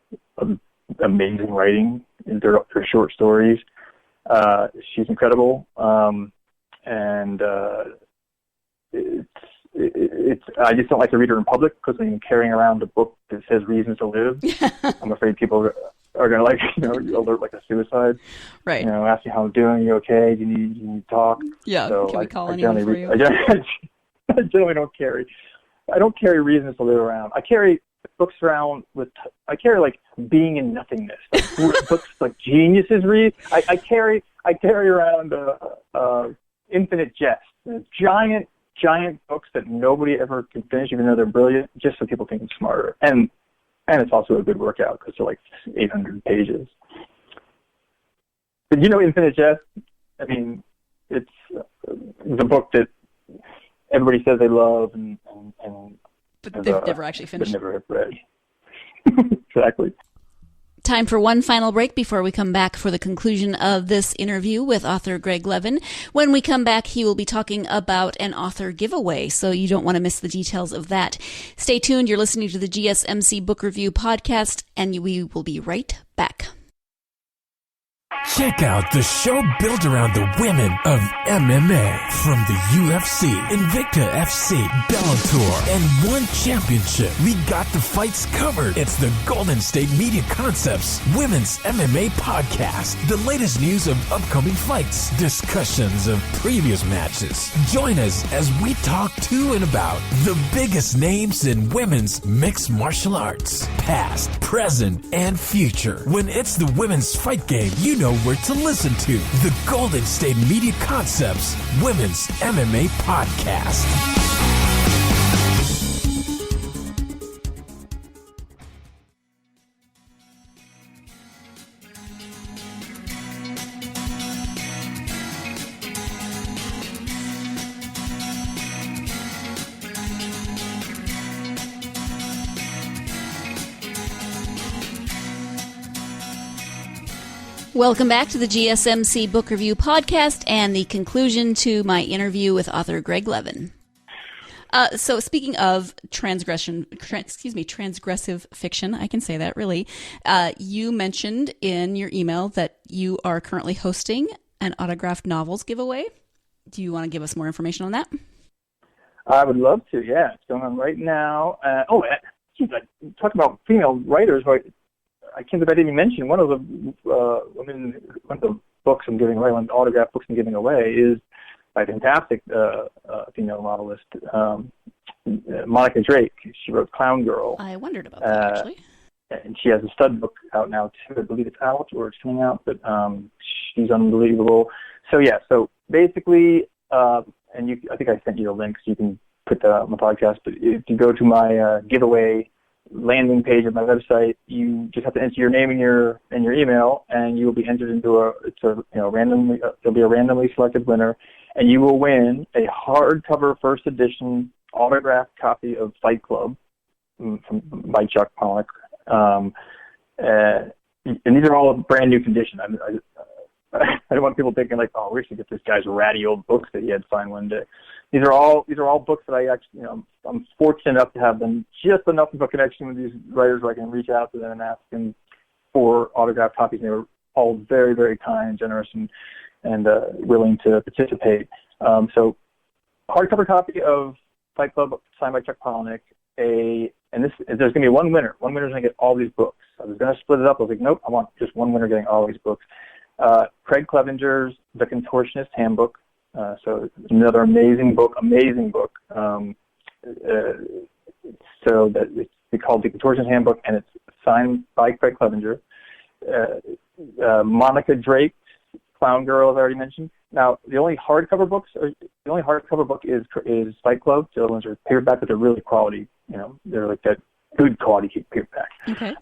Speaker 3: amazing writing in her short stories. She's incredible, and I just don't like to read her in public because I'm carrying around a book that says Reasons to Live. I'm afraid people are going to alert like a suicide. Right. Ask you how I'm doing. You okay? Do you need to talk?
Speaker 2: Yeah.
Speaker 3: So
Speaker 2: can we call anyone for you?
Speaker 3: I generally don't carry. I don't carry Reasons to Live around. I carry books around I carry like Being in Nothingness, like books like geniuses read. I carry around Infinite Jest, giant books that nobody ever can finish, even though they're brilliant, just so people think I'm smarter. And it's also a good workout because they're like 800 pages. But Infinite Jest, I mean, it's the book that everybody says they love
Speaker 2: but they've never actually finished.
Speaker 3: But never have read. Exactly.
Speaker 2: Time for one final break before we come back for the conclusion of this interview with author Greg Levin. When we come back, he will be talking about an author giveaway, so you don't want to miss the details of that. Stay tuned. You're listening to the GSMC Book Review Podcast, and we will be right back.
Speaker 1: Check out the show built around the women of MMA, from the UFC, Invicta FC, Bellator, and One Championship. We got the fights covered. It's the Golden State Media Concepts Women's MMA Podcast. The latest news of upcoming fights, discussions of previous matches. Join us as we talk to and about the biggest names in women's mixed martial arts, past, present, and future. When it's the women's fight game, you know where to listen to. The Golden State Media Concepts Women's MMA Podcast.
Speaker 2: Welcome back to the GSMC Book Review Podcast and the conclusion to my interview with author Greg Levin. So speaking of transgressive fiction, I can say that really, you mentioned in your email that you are currently hosting an autographed novels giveaway. Do you want to give us more information on that?
Speaker 3: I would love to, yeah. It's going on right now. Talk about female writers, right? I can't believe I didn't even mention one of the books I'm giving away, one of the autographed books I'm giving away is by a fantastic female novelist, Monica Drake. She wrote Clown Girl.
Speaker 2: I wondered about that, actually.
Speaker 3: And she has a stud book out now, too. I believe it's out or it's coming out, but she's unbelievable. So basically, I think I sent you the link so you can put that out on the podcast, but if you go to my giveaway landing page of my website, you just have to enter your name and your email, and you will be entered into there'll be a randomly selected winner, and you will win a hardcover first edition autographed copy of Fight Club by Chuck Palahniuk. And these are all brand new condition. I don't want people thinking like, oh, we should get this guy's ratty old books that he had signed one day. These are all books that I actually, I'm fortunate enough to have them just enough of a connection with these writers where I can reach out to them and ask them for autographed copies. And they were all very, very kind, generous, and willing to participate. So hardcover copy of Fight Club signed by Chuck Palahniuk. There's going to be one winner. One winner's going to get all these books. I was going to split it up. I was like, nope, I want just one winner getting all these books. Craig Clevenger's The Contortionist Handbook. So another amazing book. So that it's called The Contortionist Handbook, and it's signed by Craig Clevenger. Monica Drake's Clown Girl, as I already mentioned. Now, the only hardcover book is Fight Club. The other ones are paperback, but they're really quality. They're like that good quality paperback.
Speaker 2: Okay.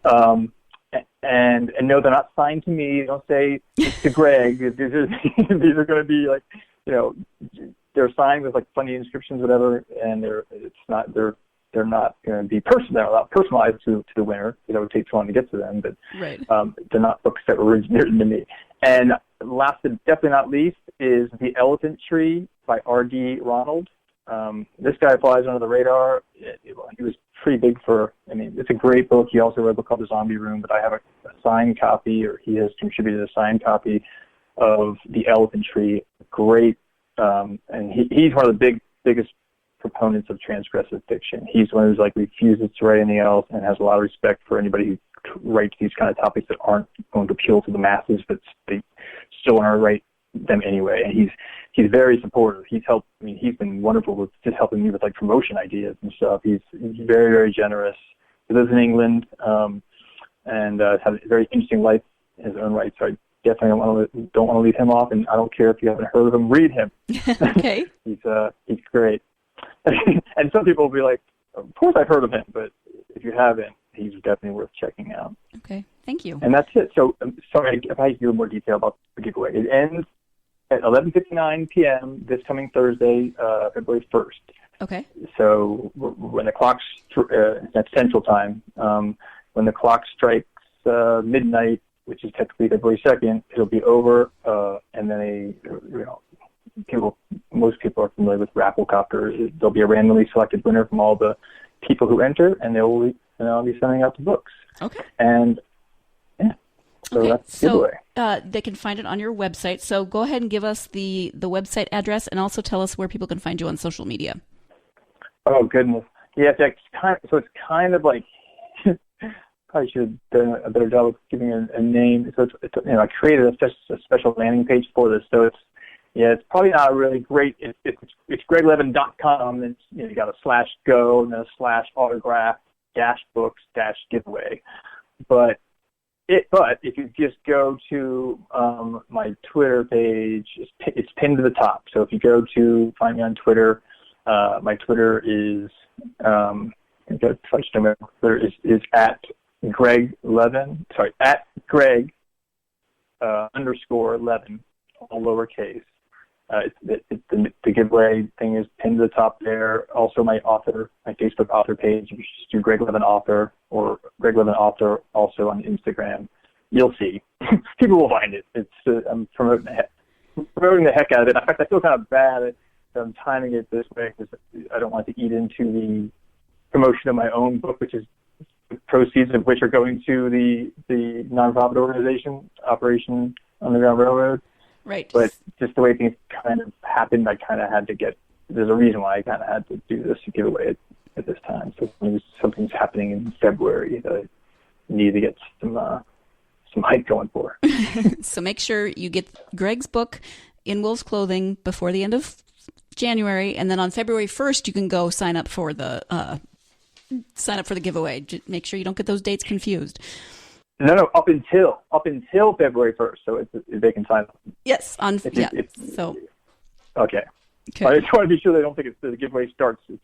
Speaker 3: And no, they're not signed to me. Don't say to Greg. These are going to be like, they're signed with like funny inscriptions, whatever, and they're not going to be personalized to the winner. It would take too long to get to them, but
Speaker 2: right.
Speaker 3: They're not books that were written to me. And last but definitely not least is The Elephant Tree by R.D. Ronald. This guy flies under the radar. He was pretty big it's a great book. He also wrote a book called The Zombie Room, but I have a signed copy, or he has contributed a signed copy of The Elephant Tree. Great, and he's one of the biggest proponents of transgressive fiction. He's one who's like refuses to write anything else and has a lot of respect for anybody who writes these kind of topics that aren't going to appeal to the masses, but they still want to write them anyway. And he's very supportive. He's been wonderful with just helping me with like promotion ideas and stuff. He's very, very generous. He lives in England, and has a very interesting life in his own right. So I definitely don't want to leave him off. And I don't care if you haven't heard of him, read him.
Speaker 2: Okay.
Speaker 3: He's great. And some people will be like, of course I've heard of him, but if you haven't, he's definitely worth checking out.
Speaker 2: Okay, thank you.
Speaker 3: And that's it. So, sorry if I give you more detail about the giveaway. It ends at 11:59 p.m. this coming Thursday, February 1st.
Speaker 2: Okay.
Speaker 3: So when the clock's that's Central Time, when the clock strikes midnight, which is technically February 2nd, it'll be over, and then most people are familiar with Rafflecopter. There'll be a randomly selected winner from all the people who enter, and I'll be sending out the books.
Speaker 2: Okay.
Speaker 3: And so that's the giveaway.
Speaker 2: They can find it on your website. So go ahead and give us the website address, and also tell us where people can find you on social media.
Speaker 3: Oh goodness, yeah. It's kind of like probably should have done a better job of giving a name. So I created a special landing page for this. So it's probably not really great. It's greglevin.com, and you got a /go and a /autograph -books -giveaway. But if you just go to my Twitter page, it's pinned to the top. So if you go to find me on Twitter, my Twitter is is at Greg Levin. Sorry, at Greg _Levin, all lowercase. The giveaway thing is pinned to the top there. Also, my Facebook author page. You just do Greg Levin author or Greg Levin author. Also on Instagram, you'll see. People will find it. I'm promoting the heck out of it. In fact, I feel kind of bad that I'm timing it this way because I don't want to eat into the promotion of my own book, which is proceeds of which are going to the nonprofit organization Operation Underground Railroad.
Speaker 2: Right.
Speaker 3: But just the way things kind of happened, I kind of had to there's a reason why I kind of had to do this giveaway at this time. So something's happening in February that I need to get some hype going for.
Speaker 2: So make sure you get Greg's book in wolf's clothing before the end of January. And then on February 1st, you can go sign up for the giveaway. Just make sure you don't get those dates confused.
Speaker 3: No, up until February 1st, so they can sign up.
Speaker 2: Yes,
Speaker 3: Okay.
Speaker 2: Okay.
Speaker 3: I just want to be sure they don't think the giveaway starts. It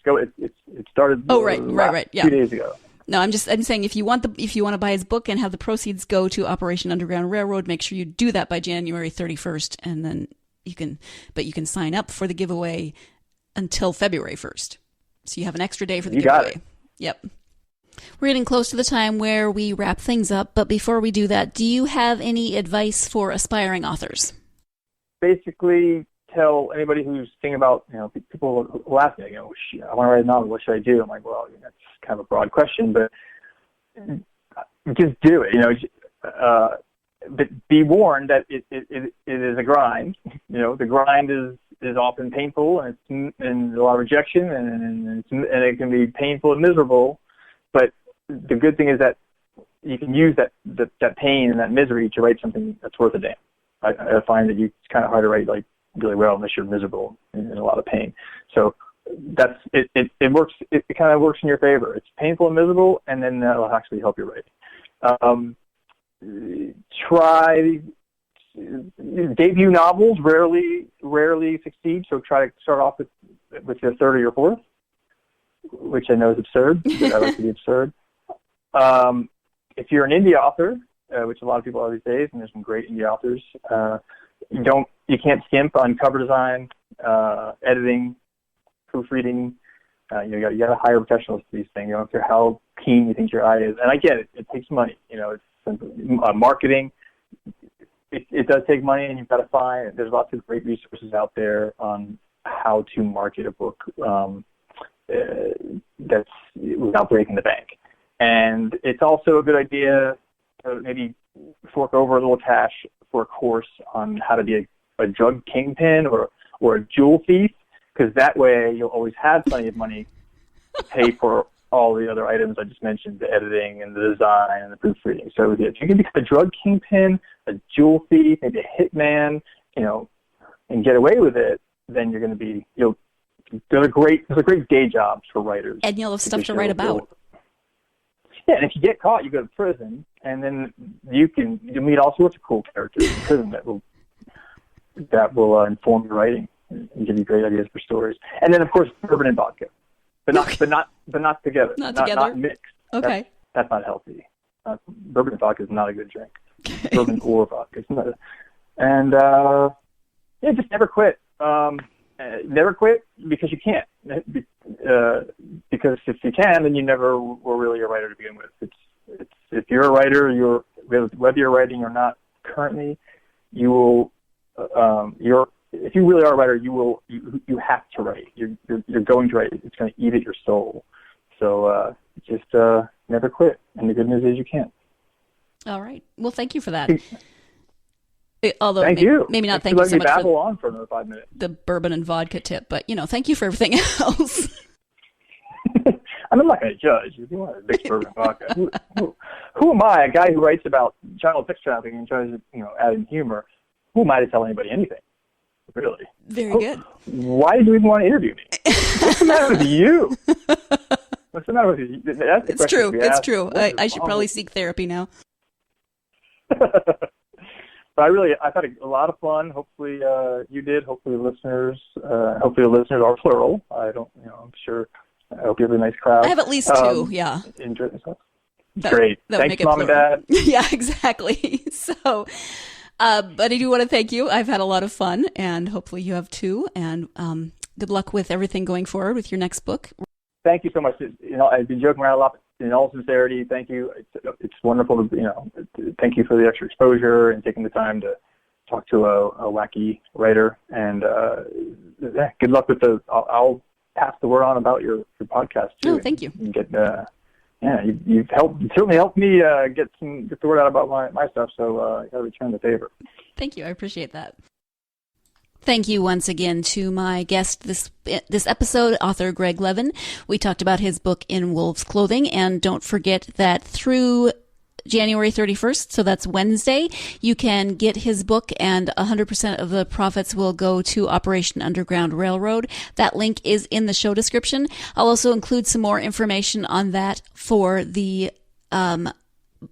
Speaker 3: started.
Speaker 2: Oh, right. Yeah.
Speaker 3: 2 days ago.
Speaker 2: No, I'm saying if you want to buy his book and have the proceeds go to Operation Underground Railroad, make sure you do that by January 31st, and then you can sign up for the giveaway until February 1st. So you have an extra day for the giveaway.
Speaker 3: Got it.
Speaker 2: Yep. We're getting close to the time where we wrap things up, but before we do that, do you have any advice for aspiring authors?
Speaker 3: Basically, tell anybody who's thinking about, people will ask me, I want to write a novel, what should I do? I'm like, well, that's kind of a broad question, but just do it. but be warned that it is a grind. The grind is often painful, and a lot of rejection, and it can be painful and miserable. But the good thing is that you can use that pain and that misery to write something that's worth a damn. I find that it's kind of hard to write like really well unless you're miserable and in a lot of pain. So that's it. It works. It kind of works in your favor. It's painful and miserable, and then that'll actually help your writing. Try debut novels rarely succeed. So try to start off with your third or your fourth, which I know is absurd, but I like to be absurd. If you're an indie author, which a lot of people are these days, and there's some great indie authors, you can't skimp on cover design, editing, proofreading. You got to hire professionals for these things. You don't care how keen you think your eye is, and I get it. It takes money. It's marketing. It does take money, and you've got to find. There's lots of great resources out there on how to market a book that's without breaking the bank. And it's also a good idea to maybe fork over a little cash for a course on how to be a drug kingpin or a jewel thief, because that way you'll always have plenty of money to pay for all the other items I just mentioned, the editing and the design and the proofreading. So if you can become a drug kingpin, a jewel thief, maybe a hitman, and get away with it, then you're going to be, those are great day jobs for writers.
Speaker 2: And you'll have stuff to write about.
Speaker 3: Yeah, and if you get caught, you go to prison, and then you'll meet all sorts of cool characters in prison that will inform your writing and give you great ideas for stories. And then, of course, bourbon and vodka, but not together.
Speaker 2: Not together.
Speaker 3: Not mixed.
Speaker 2: Okay.
Speaker 3: That's not healthy. Bourbon and vodka is not a good drink. Bourbon or vodka. Just never quit. Never quit because you can't. Because if you can, then you never were really a writer to begin with. It's if you're a writer, whether you're writing or not currently, you will. If you really are a writer, you have to write. You're going to write. It's going to eat at your soul. So just never quit. And the good news is you can't.
Speaker 2: All right. Well, thank you for that. Although
Speaker 3: thank you.
Speaker 2: Maybe not thank you so much
Speaker 3: babble on for another 5 minutes.
Speaker 2: The bourbon and vodka tip, but thank you for everything else.
Speaker 3: I'm not going to judge. If you want a big bourbon and vodka, who am I, a guy who writes about child sex trafficking and tries to add in humor? Who am I to tell anybody anything? Really?
Speaker 2: Very good.
Speaker 3: Why did you even want to interview me? What's the matter with you? What's the matter with you? That's
Speaker 2: it's true. It's true. I should probably seek therapy now.
Speaker 3: But I thought it a lot of fun. Hopefully you did. Hopefully the listeners are plural. I'm sure. I hope you have a nice crowd.
Speaker 2: I have at least two, yeah.
Speaker 3: Enjoy yourself. Great. Thanks, Mom and Dad.
Speaker 2: Yeah, exactly. So, but I do want to thank you. I've had a lot of fun, and hopefully you have too. And good luck with everything going forward with your next book. Thank you so much.
Speaker 3: I've been joking around a lot, but in all sincerity, thank you. It's wonderful to, thank you for the extra exposure and taking the time to talk to a wacky writer. And good luck with I'll pass the word on about your podcast too.
Speaker 2: Oh, thank you.
Speaker 3: And get, you've certainly helped me get the word out about my stuff. So I got to return the favor.
Speaker 2: Thank you. I appreciate that. Thank you once again to my guest this episode, author Greg Levin. We talked about his book In Wolf's Clothing, and don't forget that through January 31st, so that's Wednesday, you can get his book, and 100% of the profits will go to Operation Underground Railroad. That link is in the show description. I'll also include some more information on that for the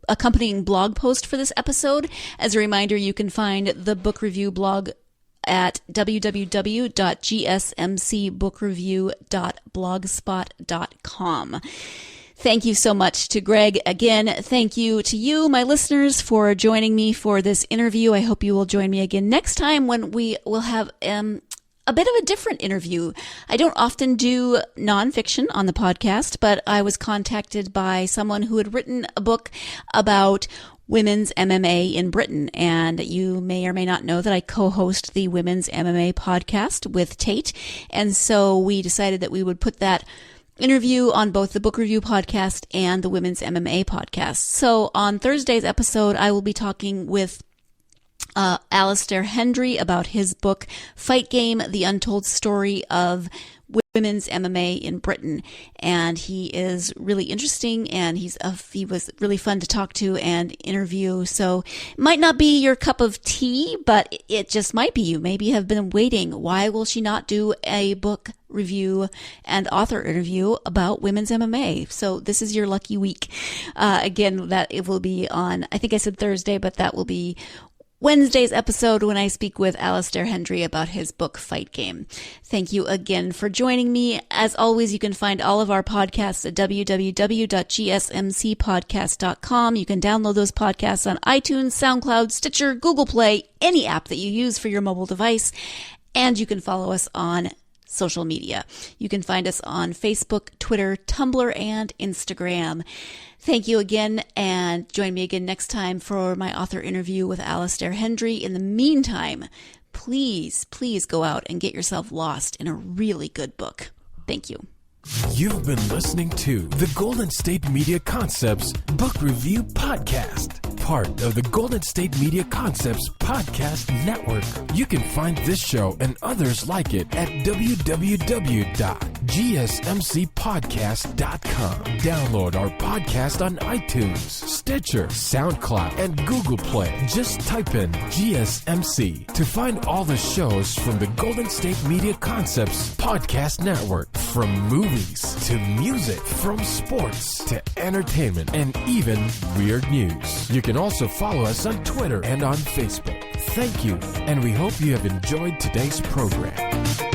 Speaker 2: accompanying blog post for this episode. As a reminder, you can find the book review blog at www.gsmcbookreview.blogspot.com. Thank you so much to Greg. Again, thank you to you, my listeners, for joining me for this interview. I hope you will join me again next time when we will have a bit of a different interview. I don't often do nonfiction on the podcast, but I was contacted by someone who had written a book about women's MMA in Britain. And you may or may not know that I co-host the Women's MMA podcast with Tate. And so we decided that we would put that interview on both the Book Review podcast and the Women's MMA podcast. So on Thursday's episode, I will be talking with Alistair Hendry about his book, Fight Game, The Untold Story of Women's MMA in Britain. And he is really interesting, and he was really fun to talk to and interview. So it might not be your cup of tea, but it just might be. You maybe have been waiting. Why will she not do a book review and author interview about women's MMA? So this is your lucky week. Again, that it will be on, I think I said Thursday, but that will be Wednesday's episode when I speak with Alistair Hendry about his book, Fight Game. Thank you again for joining me. As always, you can find all of our podcasts at www.gsmcpodcast.com. You can download those podcasts on iTunes, SoundCloud, Stitcher, Google Play, any app that you use for your mobile device. And you can follow us on social media. You can find us on Facebook, Twitter, Tumblr, and Instagram. Thank you again, and join me again next time for my author interview with Alistair Hendry. In the meantime, please go out and get yourself lost in a really good book. Thank you.
Speaker 1: You've been listening to the Golden State Media Concepts Book Review Podcast, part of the Golden State Media Concepts Podcast Network. You can find this show and others like it at www.gsmcpodcast.com. Download our podcast on iTunes, Stitcher, SoundCloud, and Google Play. Just type in GSMC to find all the shows from the Golden State Media Concepts Podcast Network, from movies to music, from sports to entertainment, and even weird news. You can also follow us on Twitter and on Facebook. Thank you, and we hope you have enjoyed today's program.